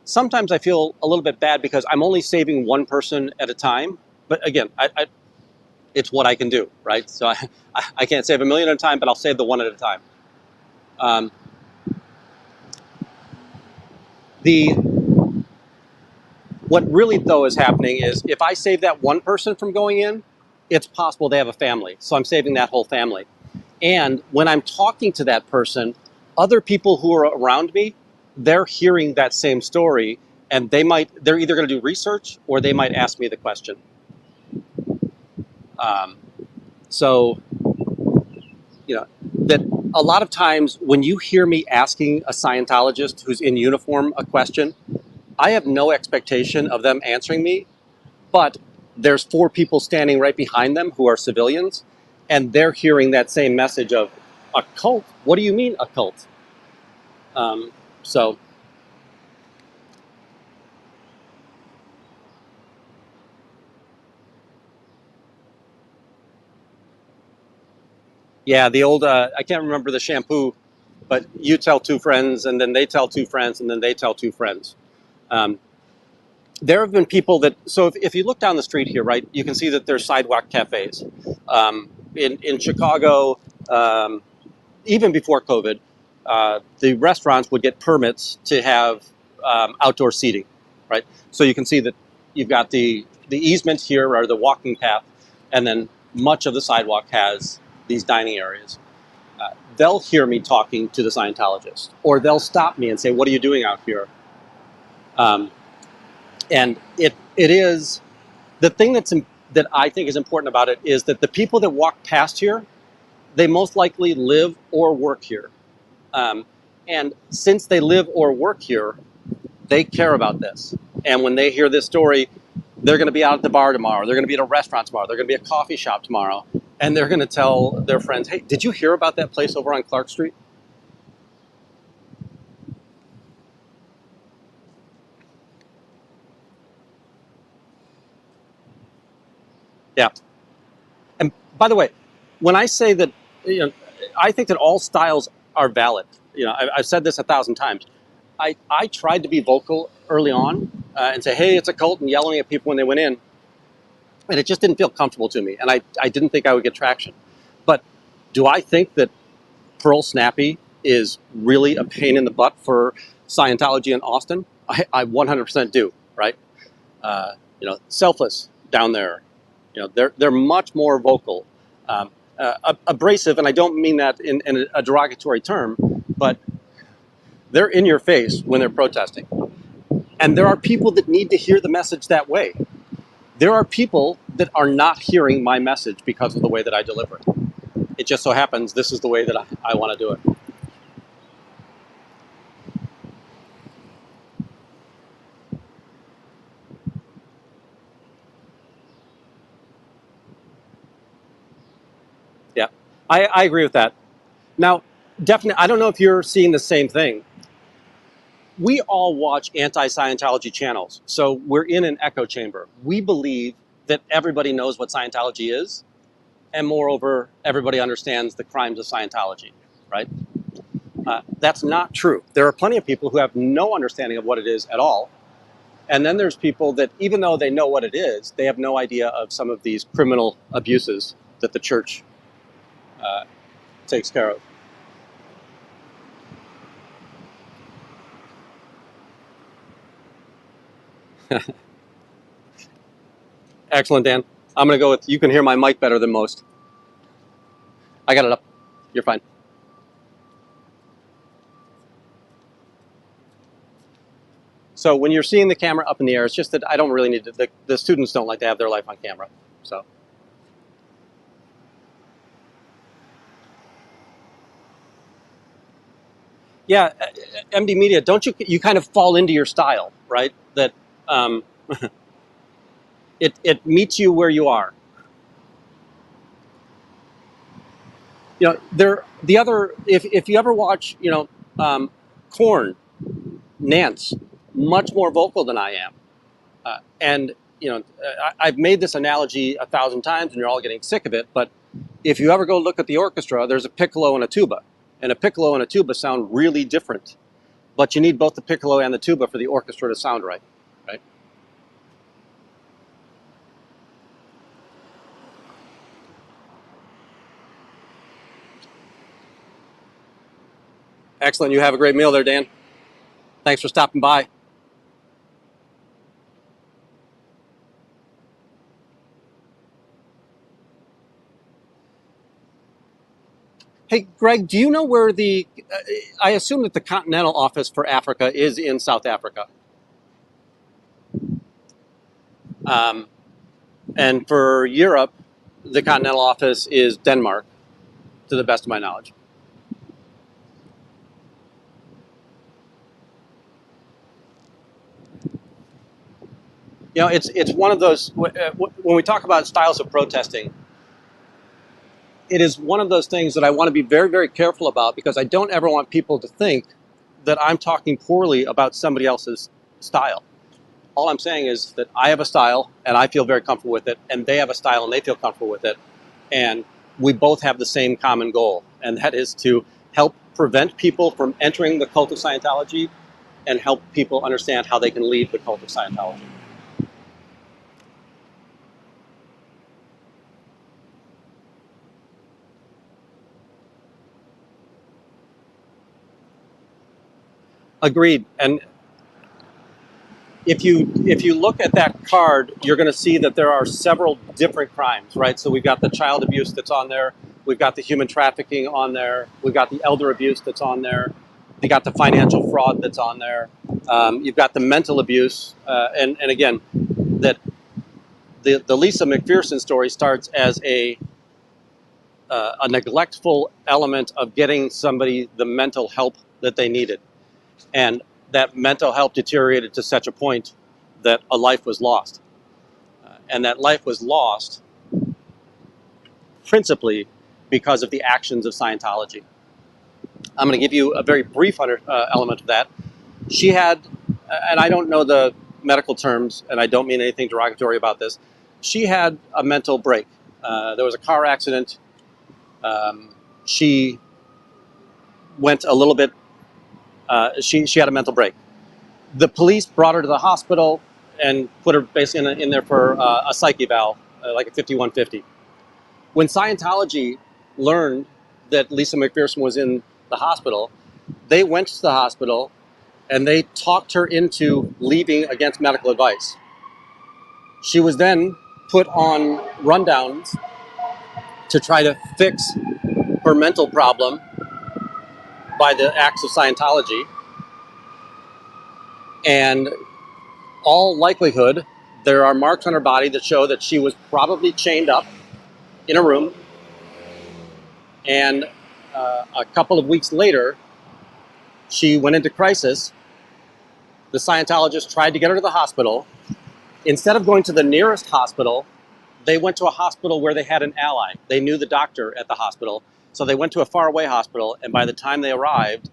Sometimes I feel a little bit bad because I'm only saving one person at a time. But again, it's what I can do, right? So I can't save a million at a time, but I'll save the one at a time. What really, though, is happening is if I save that one person from going in, it's possible they have a family. So I'm saving that whole family. And when I'm talking to that person, other people who are around me, they're hearing that same story, and they're either going to do research or they might ask me the question. So, that a lot of times when you hear me asking a Scientologist who's in uniform a question, I have no expectation of them answering me, but there's 4 people standing right behind them who are civilians, and they're hearing that same message of, a cult? What do you mean, a cult? So, yeah, the old, I can't remember the shampoo, but you tell 2 friends, and then they tell 2 friends, and then they tell 2 friends. There have been people that, so if you look down the street here, right, you can see that there's sidewalk cafes. In Chicago, even before COVID, the restaurants would get permits to have outdoor seating, right? So you can see that you've got the easement here, or the walking path, and then much of the sidewalk has these dining areas. They'll hear me talking to the Scientologist, or they'll stop me and say, what are you doing out here? And it is, the thing that I think is important about it is that the people that walk past here, they most likely live or work here. And since they live or work here, they care about this. And when they hear this story, they're going to be out at the bar tomorrow. They're going to be at a restaurant tomorrow. They're going to be at a coffee shop tomorrow. And they're going to tell their friends, hey, did you hear about that place over on Clark Street? Yeah. And by the way, when I say that, I think that all styles are valid. I've said this 1,000 times. I tried to be vocal early on and say, hey, it's a cult, and yelling at people when they went in. And it just didn't feel comfortable to me. And I didn't think I would get traction. But do I think that Pearl Snappy is really a pain in the butt for Scientology in Austin? I 100% do, right? Selfless down there. They're much more vocal. Abrasive, and I don't mean that in a derogatory term, but they're in your face when they're protesting. And there are people that need to hear the message that way. There are people that are not hearing my message because of the way that I deliver it. It just so happens this is the way that I want to do it. Yeah, I agree with that. Now, definitely, I don't know if you're seeing the same thing. we all watch anti-Scientology channels, so we're in an echo chamber. We believe that everybody knows what Scientology is, and moreover, everybody understands the crimes of Scientology, right? That's not true. There are plenty of people who have no understanding of what it is at all. And then there's people that, even though they know what it is, they have no idea of some of these criminal abuses that the church takes care of. Excellent, Dan. I'm going to go with, you can hear my mic better than most. I got it up. You're fine. So when you're seeing the camera up in the air, it's just that I don't really need to, the students don't like to have their life on camera. So. Yeah, MD Media, don't you kind of fall into your style, right? That it meets you where you are. You know, if you ever watch, Korn, Nance, much more vocal than I am. And, I've made this analogy 1,000 times and you're all getting sick of it, but if you ever go look at the orchestra, there's a piccolo and a tuba. And a piccolo and a tuba sound really different. But you need both the piccolo and the tuba for the orchestra to sound right, right? Excellent. You have a great meal there, Dan. Thanks for stopping by. Hey, Greg, do you know where I assume that the continental office for Africa is in South Africa. And for Europe, the continental office is Denmark, to the best of my knowledge. You know, it's one of those, when we talk about styles of protesting, it is one of those things that I want to be very, very careful about because I don't ever want people to think that I'm talking poorly about somebody else's style. All I'm saying is that I have a style and I feel very comfortable with it, and they have a style and they feel comfortable with it. And we both have the same common goal, and that is to help prevent people from entering the cult of Scientology and help people understand how they can leave the cult of Scientology. Agreed. And if you look at that card, you're going to see that there are several different crimes, right? So we've got the child abuse that's on there. We've got the human trafficking on there. We've got the elder abuse that's on there. You got the financial fraud that's on there. You've got the mental abuse. And again, that the Lisa McPherson story starts as a neglectful element of getting somebody the mental help that they needed. And that mental health deteriorated to such a point that a life was lost. And that life was lost principally because of the actions of Scientology. I'm going to give you a very brief element of that. She had, and I don't know the medical terms, and I don't mean anything derogatory about this, she had a mental break. There was a car accident. She went a little bit, she had a mental break. The police brought her to the hospital and put her basically in there for a psych eval, like a 5150. When Scientology learned that Lisa McPherson was in the hospital, they went to the hospital and they talked her into leaving against medical advice. She was then put on rundowns to try to fix her mental problem by the acts of Scientology. And all likelihood, there are marks on her body that show that she was probably chained up in a room. And a couple of weeks later, she went into crisis. The Scientologists tried to get her to the hospital. Instead of going to the nearest hospital, they went to a hospital where they had an ally. They knew the doctor at the hospital. So they went to a faraway hospital. And by the time they arrived,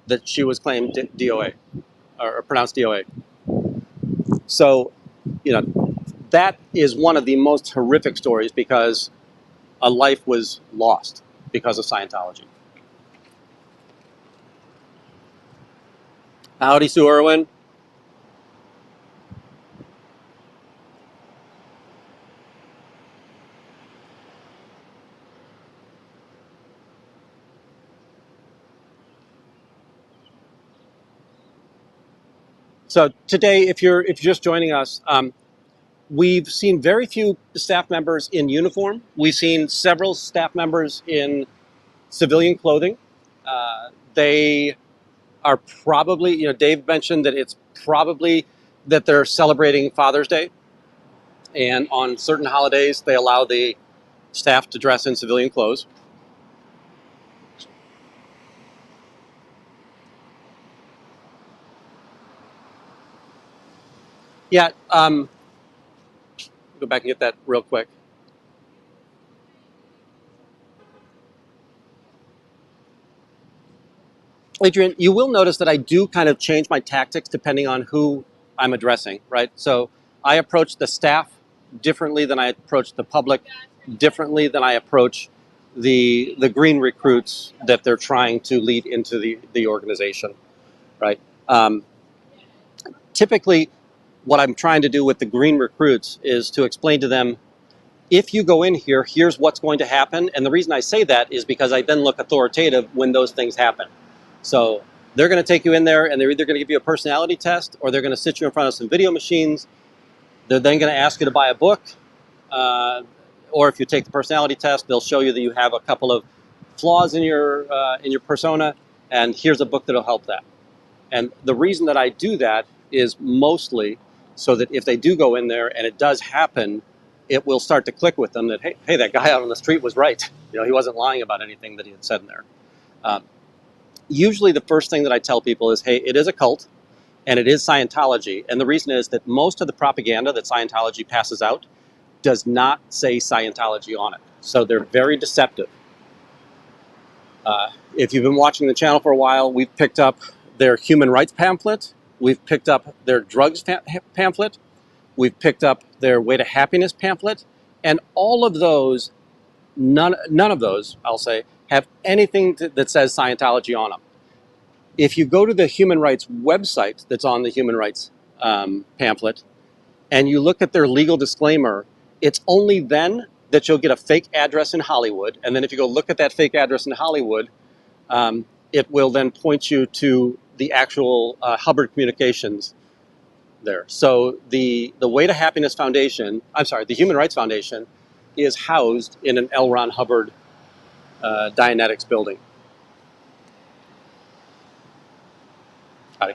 that she was claimed DOA, or pronounced DOA. So, that is one of the most horrific stories because a life was lost because of Scientology. Howdy, Sue Irwin. So today, if you're just joining us, we've seen very few staff members in uniform. We've seen several staff members in civilian clothing. They are probably, Dave mentioned that it's probably that they're celebrating Father's Day, and on certain holidays they allow the staff to dress in civilian clothes. Yeah, go back and get that real quick. Adrian, you will notice that I do kind of change my tactics depending on who I'm addressing, right? So I approach the staff differently than I approach the public, differently than I approach the green recruits that they're trying to lead into the organization, right? Typically, what I'm trying to do with the green recruits is to explain to them, if you go in here, here's what's going to happen. And the reason I say that is because I then look authoritative when those things happen. So they're going to take you in there and they're either going to give you a personality test or they're going to sit you in front of some video machines. They're then going to ask you to buy a book. Or if you take the personality test, they'll show you that you have a couple of flaws in your persona, and here's a book that'll help that. And the reason that I do that is mostly so that if they do go in there and it does happen, it will start to click with them that, hey, that guy out on the street was right. He wasn't lying about anything that he had said in there. Usually the first thing that I tell people is, hey, it is a cult and it is Scientology. And the reason is that most of the propaganda that Scientology passes out does not say Scientology on it. So they're very deceptive. If you've been watching the channel for a while, we've picked up their human rights pamphlet. We've picked up their drugs pamphlet. We've picked up their way to happiness pamphlet. And all of those, none of those, I'll say, have anything that says Scientology on them. If you go to the human rights website that's on the human rights pamphlet and you look at their legal disclaimer, it's only then that you'll get a fake address in Hollywood. And then if you go look at that fake address in Hollywood, it will then point you to the actual Hubbard Communications there. So the Way to Happiness Foundation, the Human Rights Foundation, is housed in an L. Ron Hubbard Dianetics building. Howdy.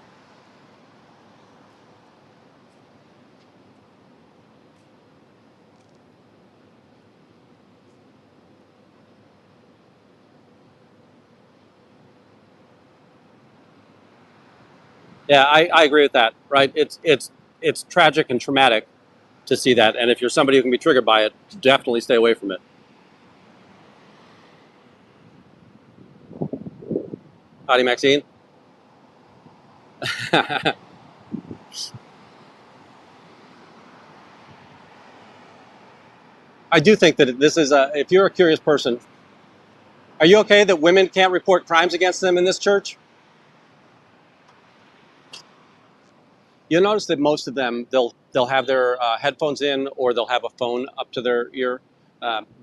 Yeah, I agree with that. Right? It's tragic and traumatic to see that, and if you're somebody who can be triggered by it, definitely stay away from it. Howdy, Maxine. I do think that this is if you're a curious person, are you okay that women can't report crimes against them in this church? You'll notice that most of them, they'll have their headphones in or they'll have a phone up to their ear.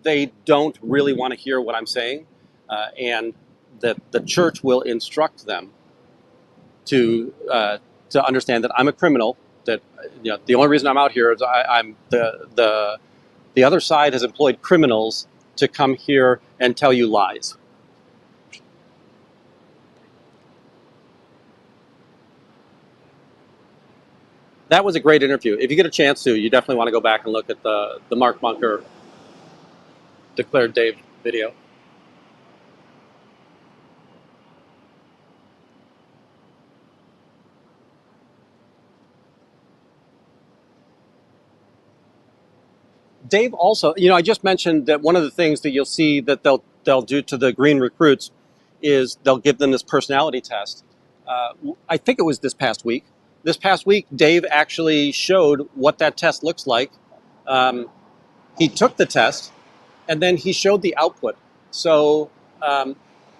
They don't really want to hear what I'm saying, and that the church will instruct them to understand that I'm a criminal. That the only reason I'm out here is I'm the other side has employed criminals to come here and tell you lies. That was a great interview. If you get a chance to, you definitely want to go back and look at the Mark Bunker Declared Dave video. Dave also, I just mentioned that one of the things that you'll see that they'll do to the green recruits is they'll give them this personality test. I think it was this past week. This past week, Dave actually showed what that test looks like. He took the test and then he showed the output. So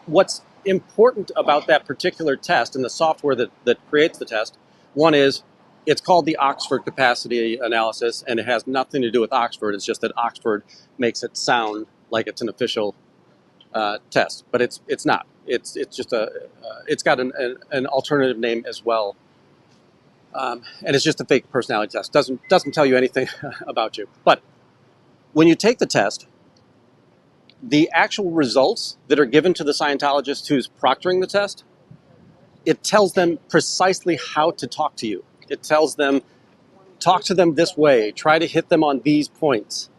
what's important about that particular test and the software that creates the test, one is it's called the Oxford Capacity Analysis, and it has nothing to do with Oxford. It's just that Oxford makes it sound like it's an official test, but it's not. It's just it's got an alternative name as well, and it's just a fake personality test. Doesn't tell you anything about you. But when you take the test, the actual results that are given to the Scientologist who's proctoring the test, it tells them precisely how to talk to you. It tells them, talk to them this way, try to hit them on these points.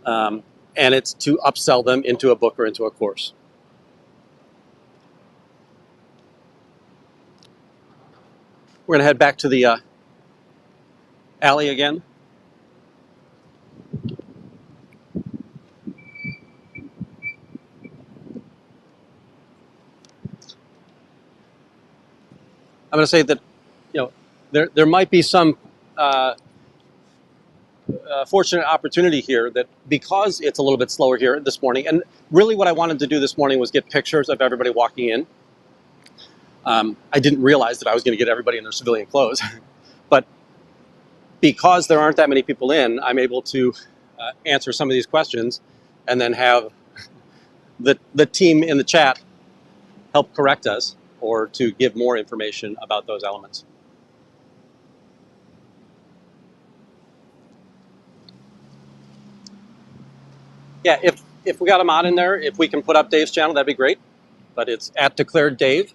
And it's to upsell them into a book or into a course. We're going to head back to the alley again. I'm going to say that, there might be some fortunate opportunity here that because it's a little bit slower here this morning, and really what I wanted to do this morning was get pictures of everybody walking in. I didn't realize that I was going to get everybody in their civilian clothes, but because there aren't that many people in, I'm able to answer some of these questions and then have the team in the chat help correct us or to give more information about those elements. Yeah, if we got a mod in there, if we can put up Dave's channel, that'd be great. But it's @DeclaredDave.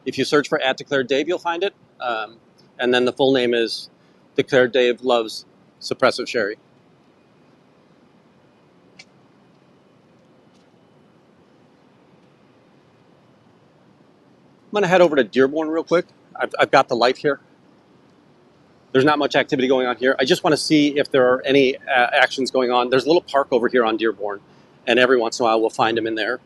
If you search for @DeclaredDave, you'll find it. And then the full name is Declared Dave Loves Suppressive Sherry. I'm going to head over to Dearborn real quick. I've got the light here. There's not much activity going on here. I just want to see if there are any actions going on. There's a little park over here on Dearborn, and every once in a while we'll find him in there.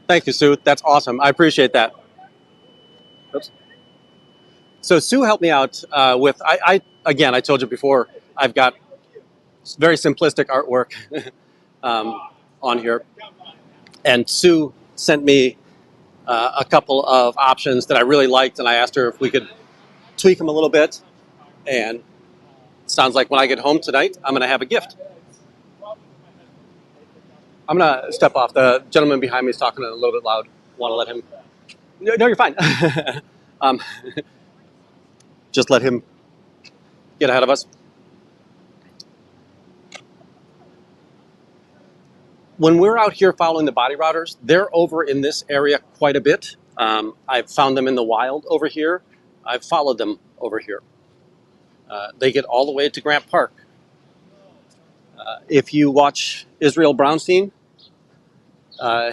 Thank you, Sue. That's awesome. I appreciate that. Oops. So Sue helped me out with, again, I told you before, I've got very simplistic artwork on here. And Sue sent me a couple of options that I really liked, and I asked her if we could tweak them a little bit. And it sounds like when I get home tonight, I'm going to have a gift. I'm going to step off. The gentleman behind me is talking a little bit loud. Want to let him? No, you're fine. Just let him get ahead of us. When we're out here following the body routers, they're over in this area quite a bit. I've found them in the wild over here. I've followed them over here. They get all the way to Grant Park. If you watch Israel Brownstein,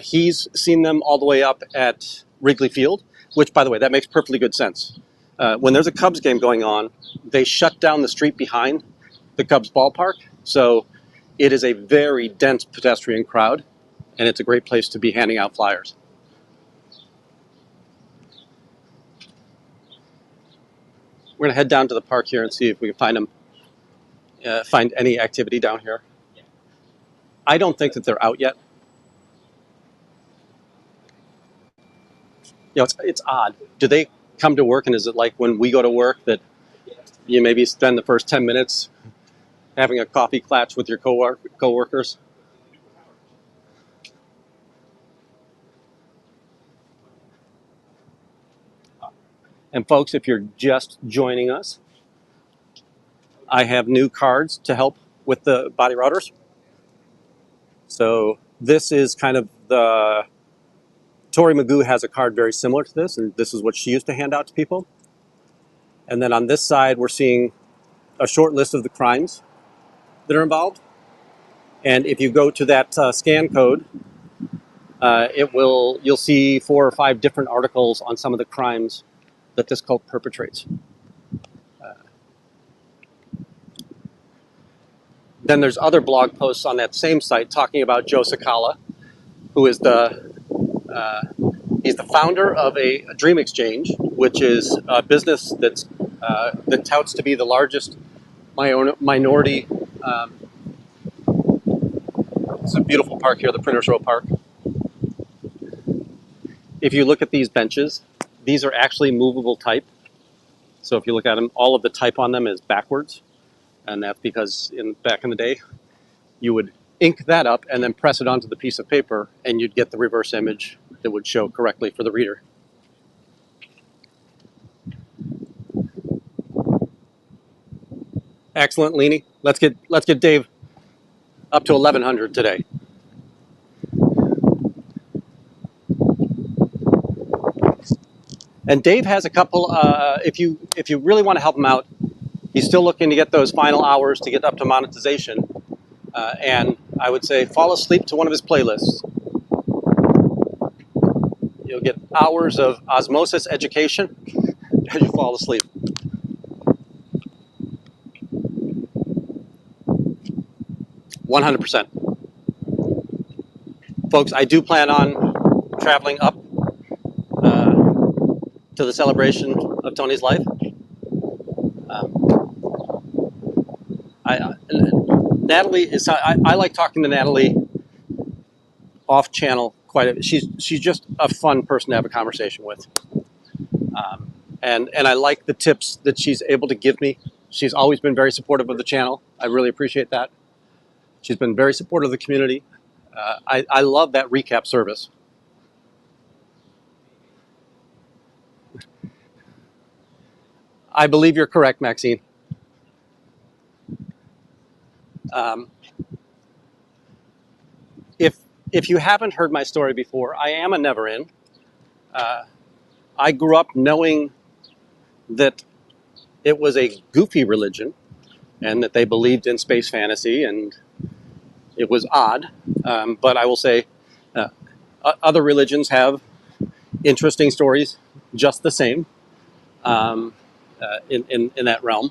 he's seen them all the way up at Wrigley Field, which, by the way, that makes perfectly good sense. When there's a Cubs game going on, they shut down the street behind the Cubs ballpark. So it is a very dense pedestrian crowd, and it's a great place to be handing out flyers. We're going to head down to the park here and see if we can find any activity down here. I don't think that they're out yet. It's odd. Do they come to work, and is it like when we go to work that you maybe spend the first 10 minutes having a coffee clatch with your coworkers? And folks, if you're just joining us, I have new cards to help with the body routers. So this is kind of Tori Magoo has a card very similar to this, and this is what she used to hand out to people. And then on this side, we're seeing a short list of the crimes that are involved. And if you go to that scan code, you'll see 4 or 5 different articles on some of the crimes that this cult perpetrates. Then there's other blog posts on that same site talking about Joe Sakala, who is he's the founder of a Dream Exchange, which is a business that touts to be the largest minority. It's a beautiful park here, the Printers Row Park. If you look at these benches, these are actually movable type. So if you look at them, all of the type on them is backwards. And that's because back in the day, you would ink that up and then press it onto the piece of paper, and you'd get the reverse image that would show correctly for the reader. Excellent, Leanie. Let's get Dave up to 1100 today. And Dave has a couple. If you really want to help him out, he's still looking to get those final hours to get up to monetization. And I would say fall asleep to one of his playlists. You'll get hours of osmosis education as you fall asleep. %100. Folks, I do plan on traveling up to the celebration of Tony's life. Natalie is. I like talking to Natalie off channel quite a bit. She's just a fun person to have a conversation with, and I like the tips that she's able to give me. She's always been very supportive of the channel. I really appreciate that. She's been very supportive of the community. I love that recap service. I believe you're correct, Maxine. If you haven't heard my story before, I am a never-in. I grew up knowing that it was a goofy religion and that they believed in space fantasy, and it was odd. But I will say other religions have interesting stories just the same in that realm.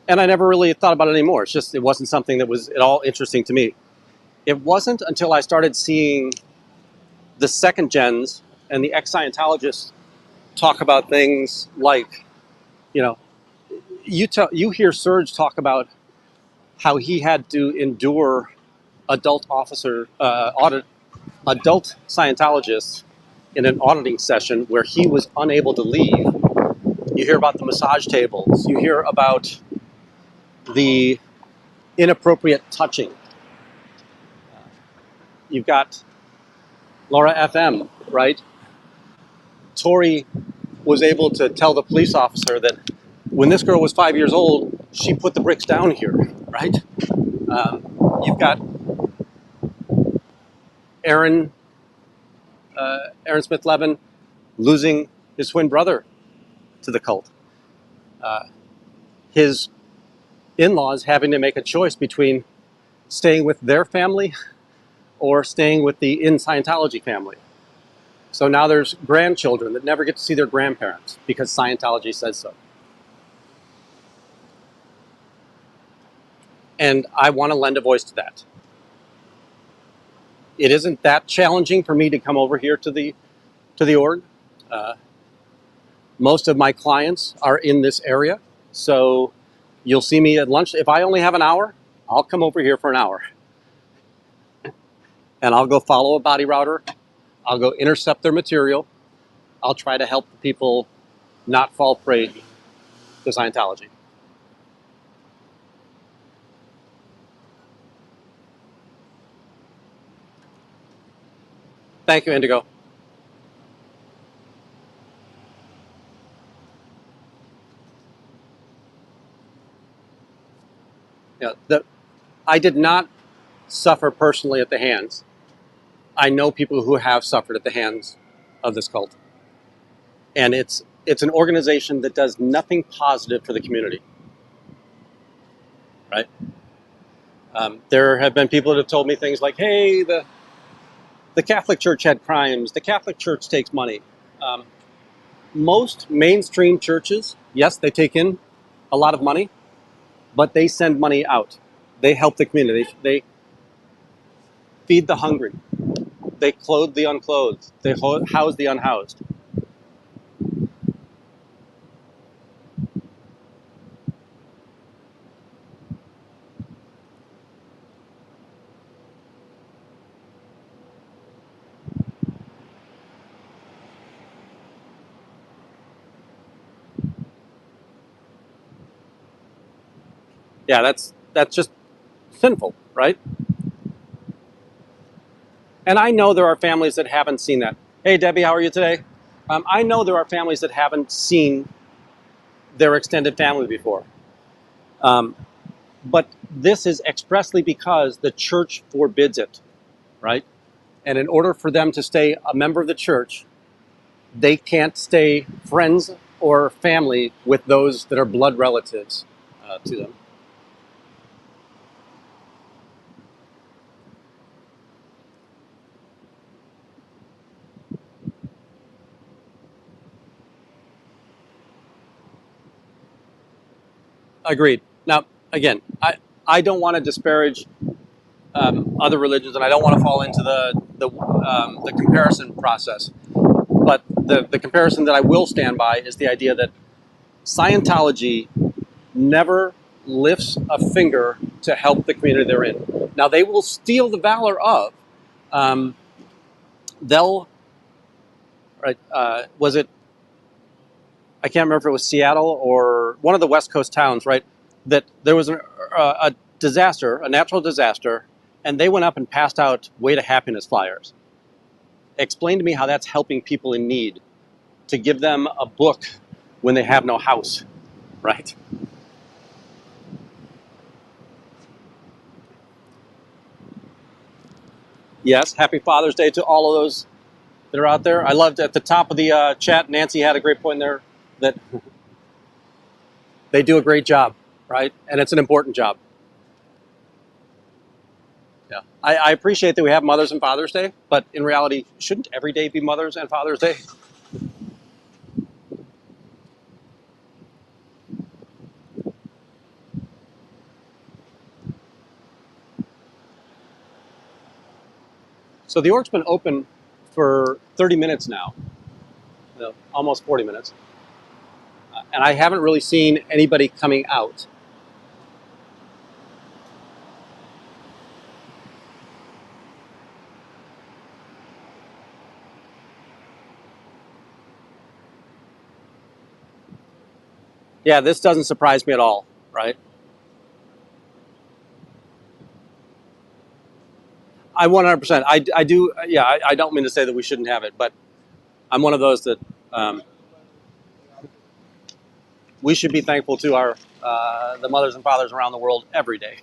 And I never really thought about it anymore. It wasn't something that was at all interesting to me. It wasn't until I started seeing the second gens and the ex-Scientologists talk about things like, you hear Serge talk about how he had to endure adult Scientologists in an auditing session where he was unable to leave. You hear about the massage tables. You hear about the inappropriate touching. You've got Laura FM, right? Tori was able to tell the police officer that when this girl was 5 years old, she put the bricks down here, right? You've got Aaron Smith-Levin losing his twin brother to the cult. His in-laws having to make a choice between staying with their family or staying with the in-Scientology family. So now there's grandchildren that never get to see their grandparents because Scientology says so. And I want to lend a voice to that. It isn't that challenging for me to come over here to the org. Most of my clients are in this area, so you'll see me at lunch. If I only have an hour, I'll come over here for an hour. And I'll go follow a body router. I'll go intercept their material. I'll try to help the people not fall prey to Scientology. Thank you, Indigo. Yeah, I did not suffer personally at the hands. I know people who have suffered at the hands of this cult. And it's an organization that does nothing positive for the community. right? There have been people that have told me things like, hey, the Catholic Church had crimes. The Catholic Church takes money. Um, most mainstream churches, yes, they take in a lot of money, but they send money out. They help the community. They feed the hungry. They clothe the unclothed. They house the unhoused. Yeah, that's just sinful, right? And I know there are families that haven't seen that. Hey, Debbie, how are you today? I know there are families that haven't seen their extended family before. Um, but this is expressly because the church forbids it, right? And in order for them to stay a member of the church, they can't stay friends or family with those that are blood relatives to them. Agreed. Now, again, I don't want to disparage other religions, and I don't want to fall into the comparison process. But the comparison that I will stand by is the idea that Scientology never lifts a finger to help the community they're in. Now, they will steal the valor of. Um, they'll, right? Was it? I can't remember if it was Seattle or one of the West Coast towns, right? That there was a disaster, a natural disaster, and they went up and passed out Way to Happiness flyers. Explain to me how that's helping people in need to give them a book when they have no house, right? Yes, happy Father's Day to all of those that are out there. I loved at the top of the chat, Nancy had a great point there that they do a great job, right? And it's an important job. Yeah, I appreciate that we have Mother's and Father's Day, but in reality, shouldn't every day be Mother's and Father's Day? So the Orc's been open for 30 minutes now, almost 40 minutes, and I haven't really seen anybody coming out. Yeah, this doesn't surprise me at all, right? I 100%. I do. Yeah, I don't mean to say that we shouldn't have it, but I'm one of those that we should be thankful to our the mothers and fathers around the world every day.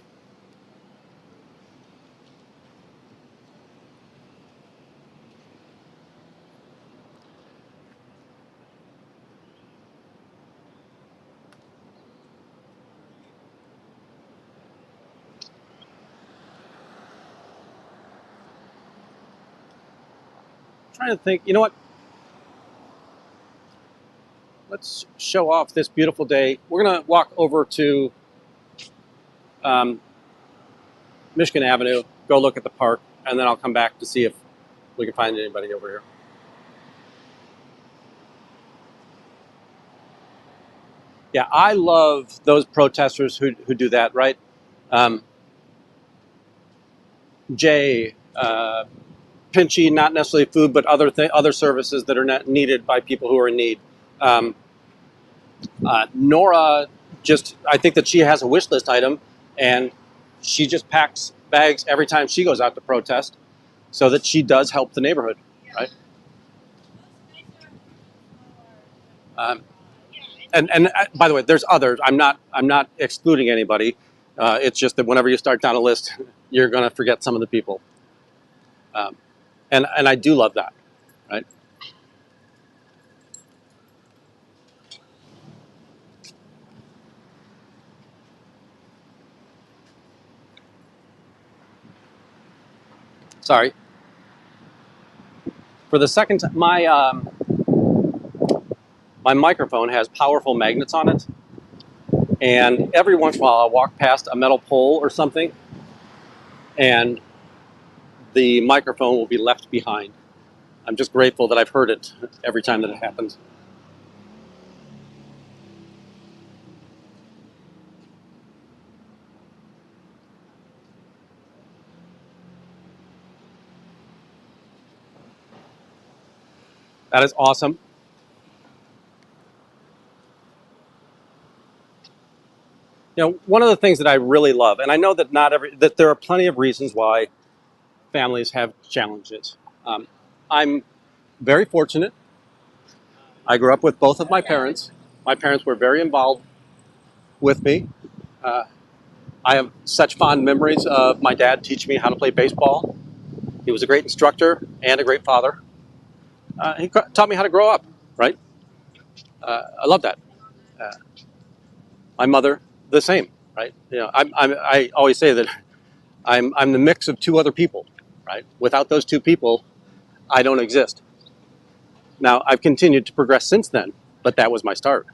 I'm trying to think. You know what? Let's show off this beautiful day. We're gonna walk over to um, Michigan Avenue, go look at the park, and then I'll come back to see if we can find anybody over here. Yeah, I love those protesters who do that, right? Um, Jay, Pinchy, not necessarily food, but other services that are not needed by people who are in need. Um, Nora, I think that she has a wish list item, and she just packs bags every time she goes out to protest, so that she does help the neighborhood, right? Um, and by the way, there's others. I'm not excluding anybody. It's just that whenever you start down a list, you're going to forget some of the people. Um, and I do love that, right? Sorry. For the second time, my microphone has powerful magnets on it, and every once in a while I'll walk past a metal pole or something, and the microphone will be left behind. I'm just grateful that I've heard it every time that it happens. That is awesome. You know, one of the things that I really love, and I know that that there are plenty of reasons why families have challenges. I'm very fortunate. I grew up with both of my parents. My parents were very involved with me. Uh, I have such fond memories of my dad teaching me how to play baseball. He was a great instructor and a great father. He taught me how to grow up, right? I love that. Uh, my mother, the same, right? You know, I always say that I'm the mix of two other people, right? Without those two people, I don't exist. Now, I've continued to progress since then, but that was my start.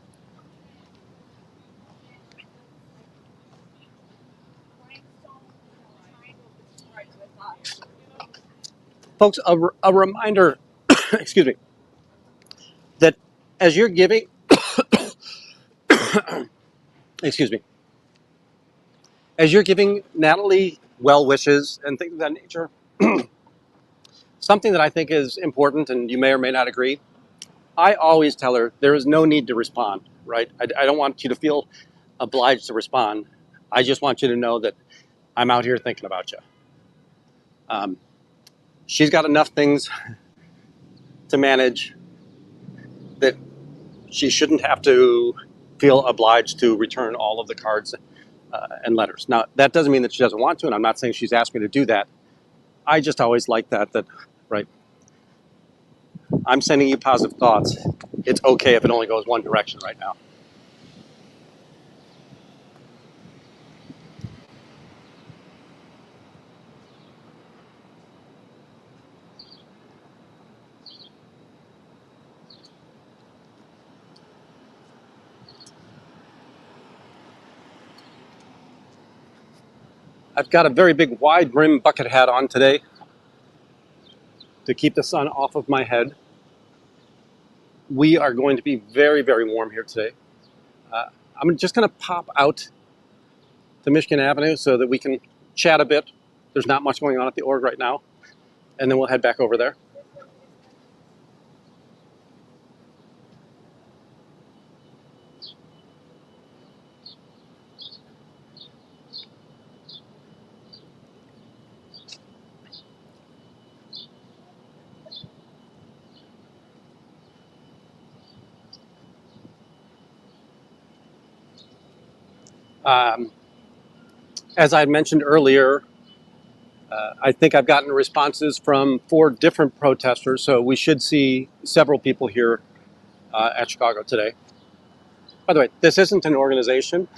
Folks, a reminder, excuse me, that as you're giving, excuse me, as you're giving Natalie well wishes and things of that nature, something that I think is important, and you may or may not agree, I always tell her there is no need to respond, right? I don't want you to feel obliged to respond. I just want you to know that I'm out here thinking about you. Um, she's got enough things to manage that she shouldn't have to feel obliged to return all of the cards and letters. Now, that doesn't mean that she doesn't want to, and I'm not saying she's asked me to do that. I just always like that, right, I'm sending you positive thoughts. It's okay if it only goes one direction right now. I've got a very big wide brim bucket hat on today to keep the sun off of my head. We are going to be very, very warm here today. I'm just going to pop out to Michigan Avenue so that we can chat a bit. There's not much going on at the org right now, and then we'll head back over there. Um, as I mentioned earlier, I think I've gotten responses from 4 different protesters, so we should see several people here at Chicago today. By the way, this isn't an organization.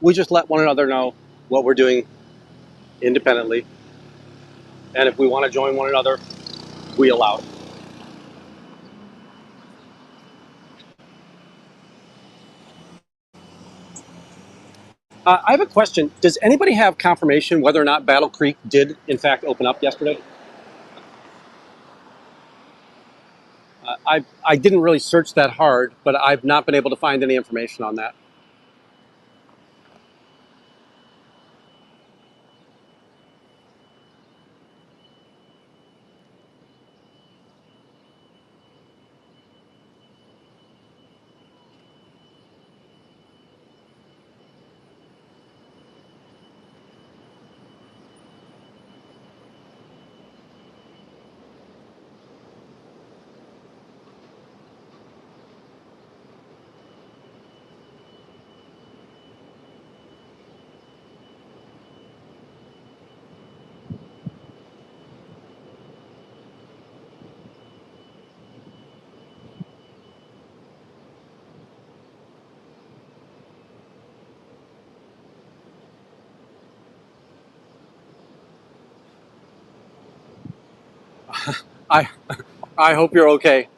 We just let one another know what we're doing independently, and if we want to join one another, we allow it. I have a question. Does anybody have confirmation whether or not Battle Creek did, in fact, open up yesterday? I didn't really search that hard, but I've not been able to find any information on that. I I hope you're okay.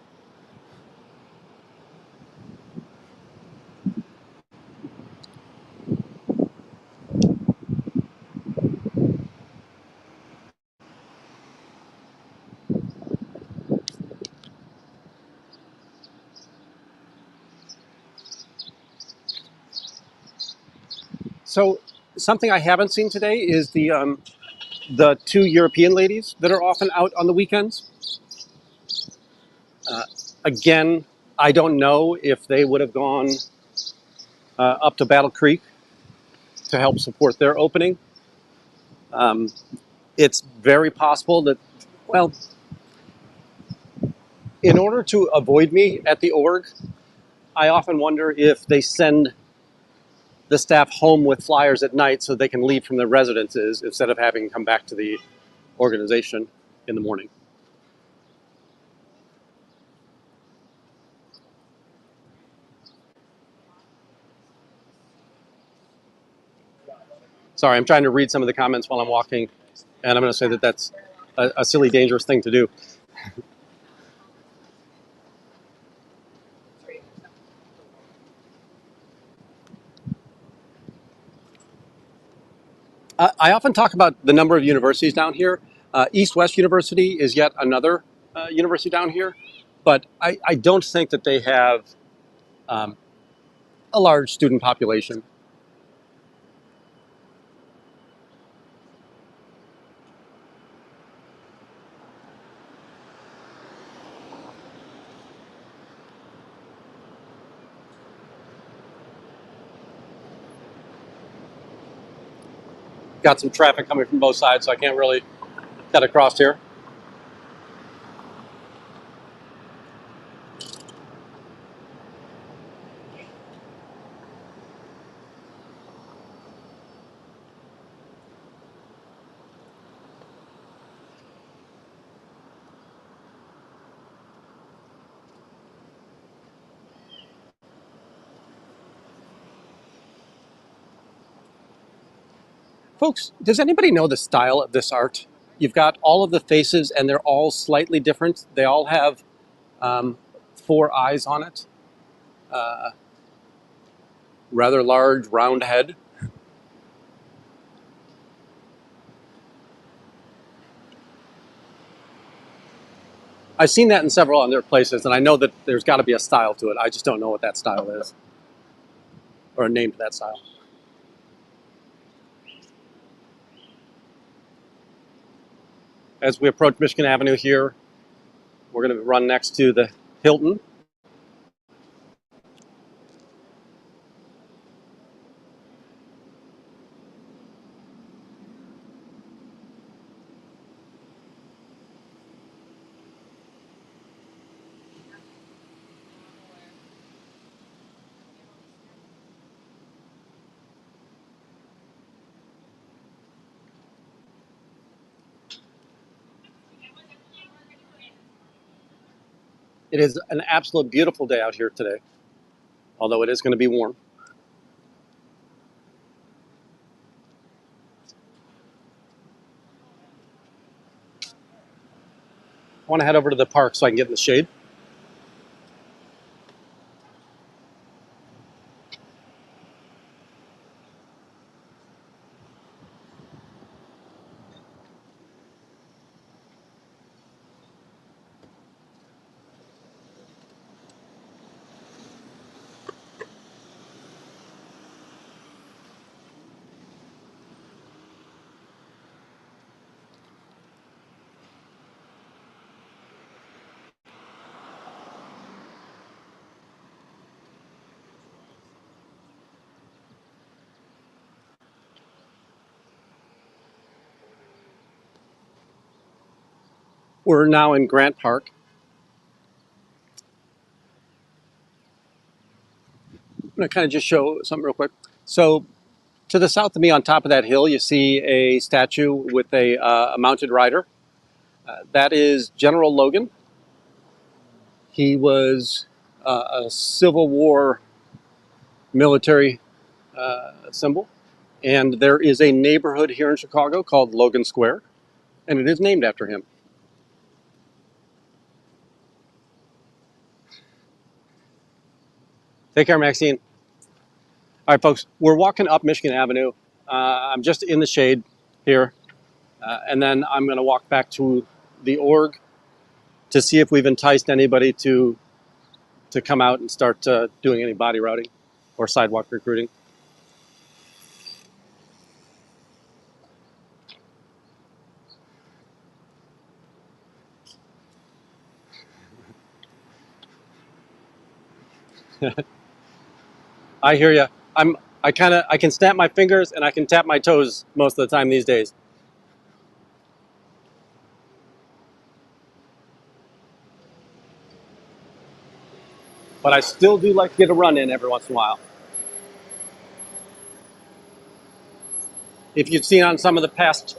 So something I haven't seen today is the two European ladies that are often out on the weekends. Uh, Again, I don't know if they would have gone up to Battle Creek to help support their opening. Um, it's very possible that, well, in order to avoid me at the org, I often wonder if they send the staff home with flyers at night so they can leave from their residences instead of having to come back to the organization in the morning. Sorry, I'm trying to read some of the comments while I'm walking, and I'm going to say that that's a silly, dangerous thing to do. I often talk about the number of universities down here. East-West University is yet another university down here, but I don't think that they have um, a large student population. Got some traffic coming from both sides, so I can't really cut across here. Folks, does anybody know the style of this art? You've got all of the faces, and they're all slightly different. They all have um, four eyes on it. Uh, Rather large, round head. I've seen that in several other places, and I know that there's got to be a style to it. I just don't know what that style is, or a name to that style. As we approach Michigan Avenue here, we're going to run next to the Hilton. It is an absolute beautiful day out here today, although it is going to be warm. I want to head over to the park so I can get in the shade. We're now in Grant Park. I'm going to kind of just show something real quick. So to the south of me, on top of that hill, you see a statue with a mounted rider. That is General Logan. He was a Civil War military symbol. And there is a neighborhood here in Chicago called Logan Square, and it is named after him. Take care, Maxine. All right, folks, we're walking up Michigan Avenue. I'm just in the shade here, and then I'm going to walk back to the org to see if we've enticed anybody to come out and start doing any body routing or sidewalk recruiting. I hear you. I can snap my fingers and I can tap my toes most of the time these days. But I still do like to get a run in every once in a while. If you've seen on some of the past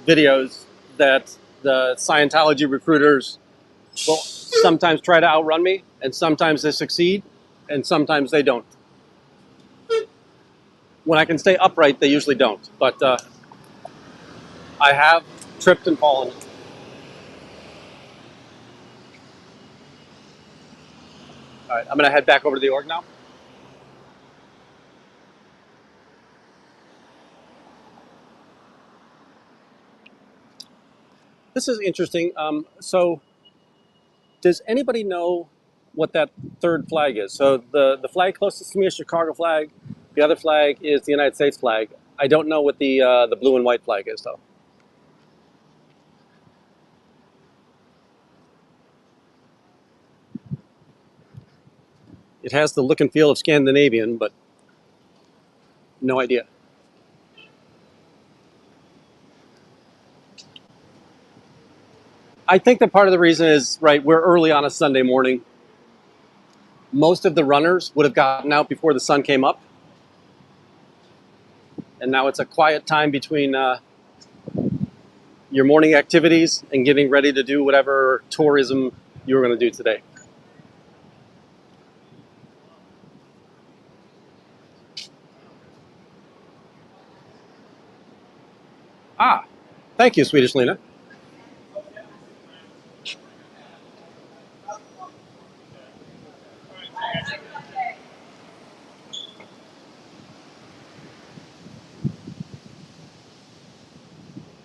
videos that the Scientology recruiters will sometimes try to outrun me, and sometimes they succeed, and sometimes they don't. When I can stay upright, they usually don't. But I have tripped and fallen. All right, I'm going to head back over to the org now. This is interesting. So does anybody know what that third flag is? So the flag closest to me is Chicago flag. The other flag is the United States flag. I don't know what the blue and white flag is, though. It has the look and feel of Scandinavian, but no idea. I think that part of the reason is, right, we're early on a Sunday morning. Most of the runners would have gotten out before the sun came up. And now it's a quiet time between your morning activities and getting ready to do whatever tourism you were going to do today. Ah, thank you, Swedish Lena.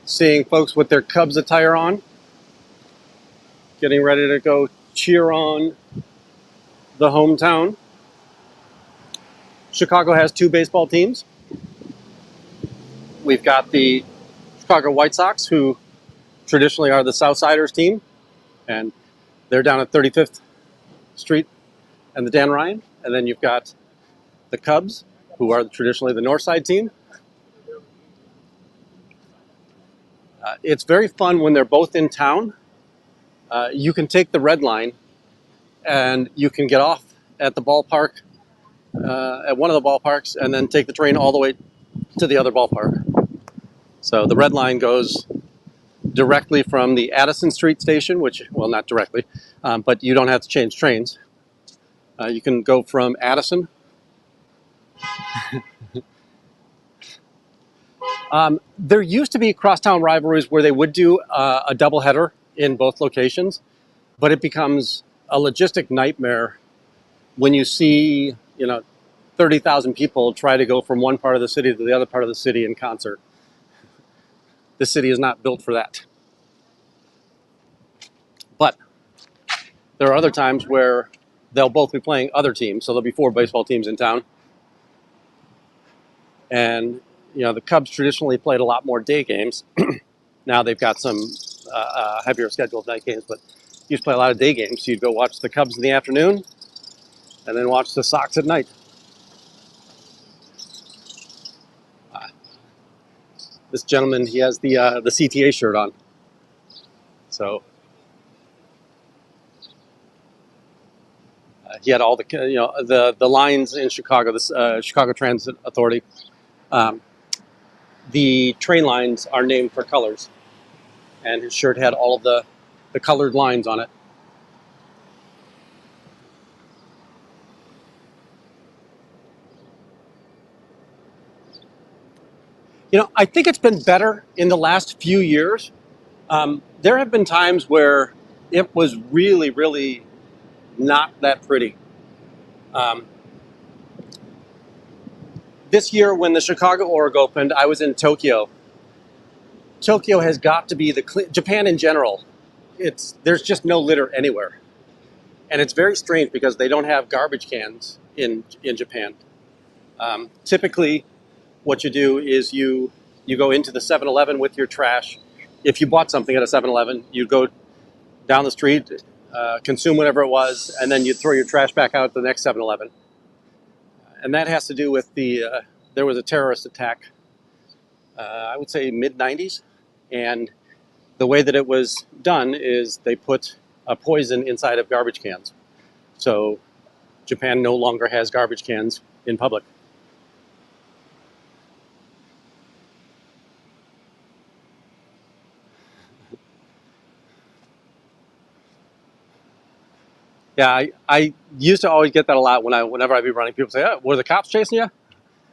Seeing folks with their Cubs attire on, getting ready to go cheer on the hometown. Chicago has two baseball teams. We've got the Chicago White Sox, who traditionally are the Southsiders team, and they're down at 35th Street and the Dan Ryan. And then you've got the Cubs, who are traditionally the Northside team. It's very fun when they're both in town. You can take the red line and you can get off at the ballpark, at one of the ballparks, and then take the train all the way to the other ballpark. So the red line goes directly from the Addison Street station, which, well, not directly, but you don't have to change trains. You can go from Addison. There used to be crosstown rivalries where they would do a doubleheader in both locations, but it becomes a logistic nightmare when you see, 30,000 people try to go from one part of the city to the other part of the city in concert. The city is not built for that. But there are other times where they'll both be playing other teams, so there'll be four baseball teams in town. And, the Cubs traditionally played a lot more day games. Now they've got some heavier schedule of night games, but used to play a lot of day games. So you'd go watch the Cubs in the afternoon and then watch the Sox at night. This gentleman, he has the CTA shirt on. So he had all the lines in Chicago, the Chicago Transit Authority. The train lines are named for colors, and his shirt had all of the colored lines on it. I think it's been better in the last few years. There have been times where it was really, really not that pretty. Um, this year, when the Chicago org opened, I was in Tokyo. Tokyo has got to be Japan in general. There's just no litter anywhere, and it's very strange because they don't have garbage cans in Japan. Typically, what you do is you go into the 7-Eleven with your trash. If you bought something at a 7-Eleven, you go down the street, consume whatever it was, and then you throw your trash back out at the next 7-Eleven. And that has to do with there was a terrorist attack, I would say mid-90s, and the way that it was done is they put a poison inside of garbage cans. So Japan no longer has garbage cans in public. Yeah, I used to always get that a lot whenever I'd be running. People say, "Oh, were the cops chasing you?"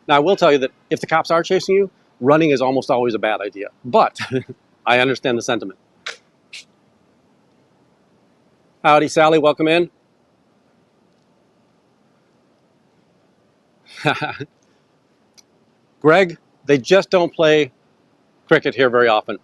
Now I will tell you that if the cops are chasing you, running is almost always a bad idea. But I understand the sentiment. Howdy, Sally. Welcome in. Greg, they just don't play cricket here very often.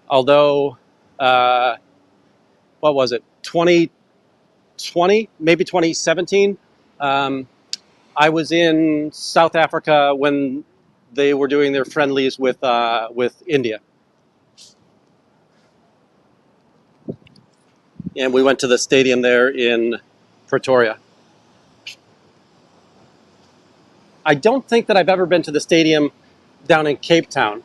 Although, what was it, 2020, maybe 2017? I was in South Africa when they were doing their friendlies with India. And we went to the stadium there in Pretoria. I don't think that I've ever been to the stadium down in Cape Town.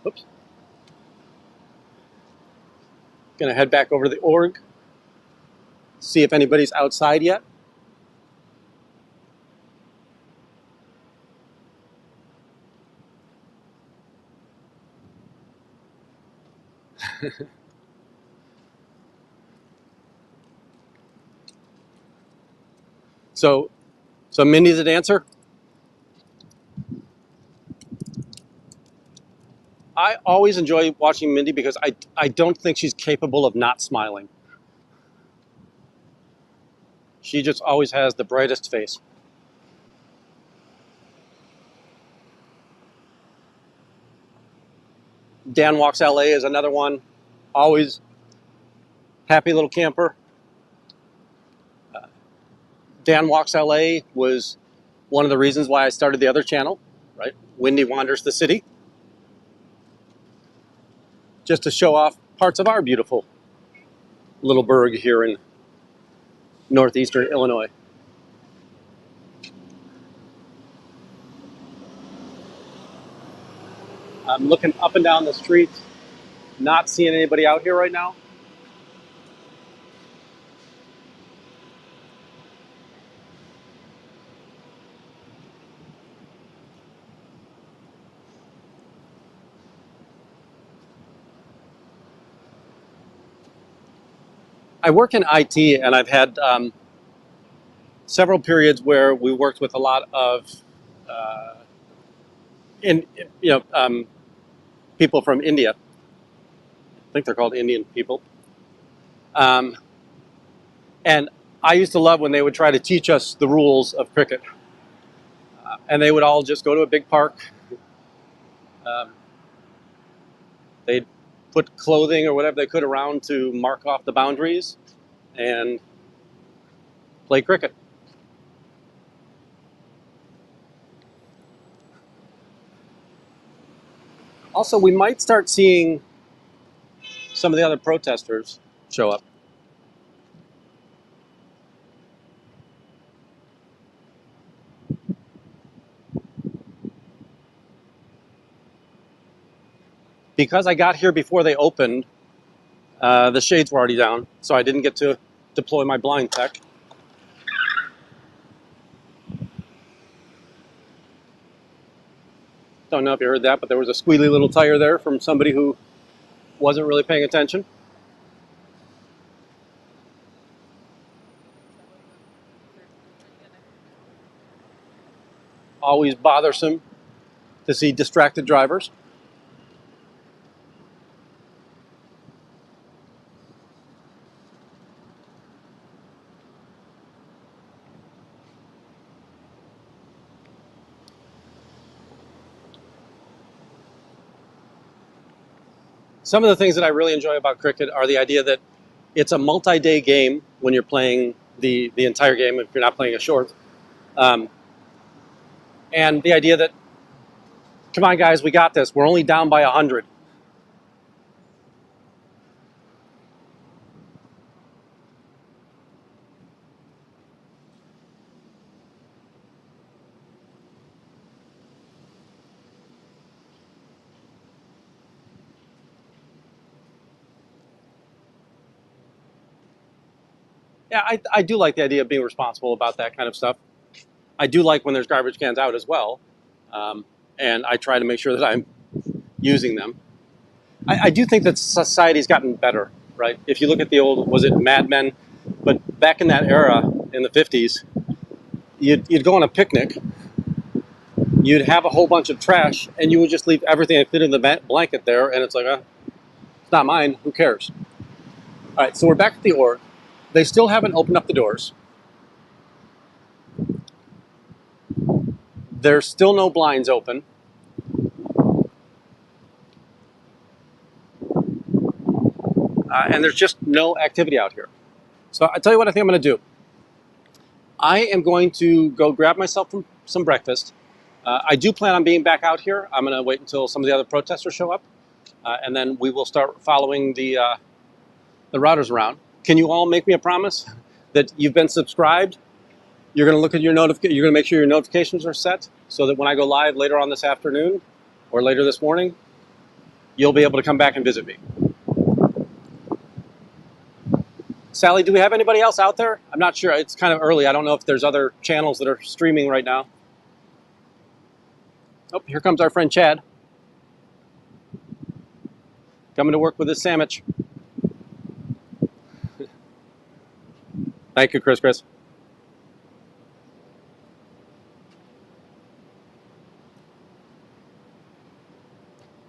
Oops. Gonna head back over to the org, see if anybody's outside yet. So Mindy's a dancer. I always enjoy watching Mindy because I don't think she's capable of not smiling. She just always has the brightest face. Dan Walks LA is another one. Always happy little camper. Dan Walks LA was one of the reasons why I started the other channel, right? Windy Wanders the City. Just to show off parts of our beautiful little burg here in northeastern Illinois. I'm looking up and down the street, not seeing anybody out here right now. I work in IT, and I've had several periods where we worked with a lot of uh, in people from India. I think they're called Indian people. And I used to love when they would try to teach us the rules of cricket. And they would all just go to a big park. Um, they'd put clothing or whatever they could around to mark off the boundaries and play cricket. Also, we might start seeing some of the other protesters show up. Because I got here before they opened, the shades were already down, so I didn't get to deploy my blind tech. Don't know if you heard that, but there was a squealy little tire there from somebody who wasn't really paying attention. Always bothersome to see distracted drivers. Some of the things that I really enjoy about cricket are the idea that it's a multi-day game when you're playing the entire game, if you're not playing a short. And the idea that, come on guys, we got this. We're only down by 100. Yeah, I do like the idea of being responsible about that kind of stuff. I do like when there's garbage cans out as well. And I try to make sure that I'm using them. I do think that society's gotten better, right? If you look at the old, was it Mad Men? But back in that era, in the 50s, you'd go on a picnic, you'd have a whole bunch of trash, and you would just leave everything that fit in the blanket there, and it's like, it's not mine, who cares? All right, so we're back at the org. They still haven't opened up the doors. There's still no blinds open. And there's just no activity out here. So I tell you what I think I'm going to do. I am going to go grab myself some breakfast. I do plan on being back out here. I'm going to wait until some of the other protesters show up, and then we will start following the routers around. Can you all make me a promise that you've been subscribed? You're going to look at your notifications. You're going to make sure your notifications are set so that when I go live later on this afternoon or later this morning, you'll be able to come back and visit me. Sally, do we have anybody else out there? I'm not sure. It's kind of early. I don't know if there's other channels that are streaming right now. Oh, here comes our friend Chad. Coming to work with his sandwich. Thank you, Chris.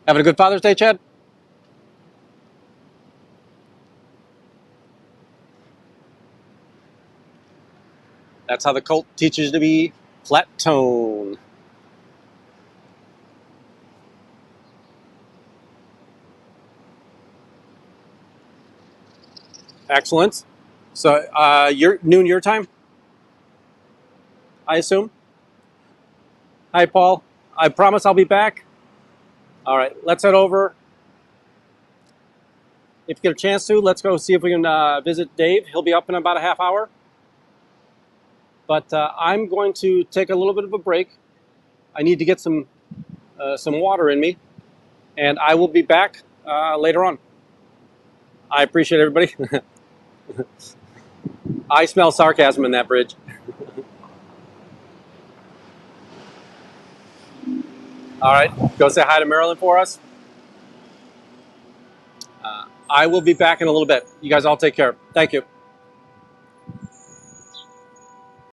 Having a good Father's Day, Chad? That's how the cult teaches you to be flat tone. Excellent. So you're noon your time, I assume? Hi, Paul. I promise I'll be back. All right, let's head over. If you get a chance to, let's go see if we can visit Dave. He'll be up in about a half hour. But I'm going to take a little bit of a break. I need to get some water in me, and I will be back later on. I appreciate everybody. I smell sarcasm in that bridge. All right, go say hi to Marilyn for us. I will be back in a little bit. You guys all take care. Thank you.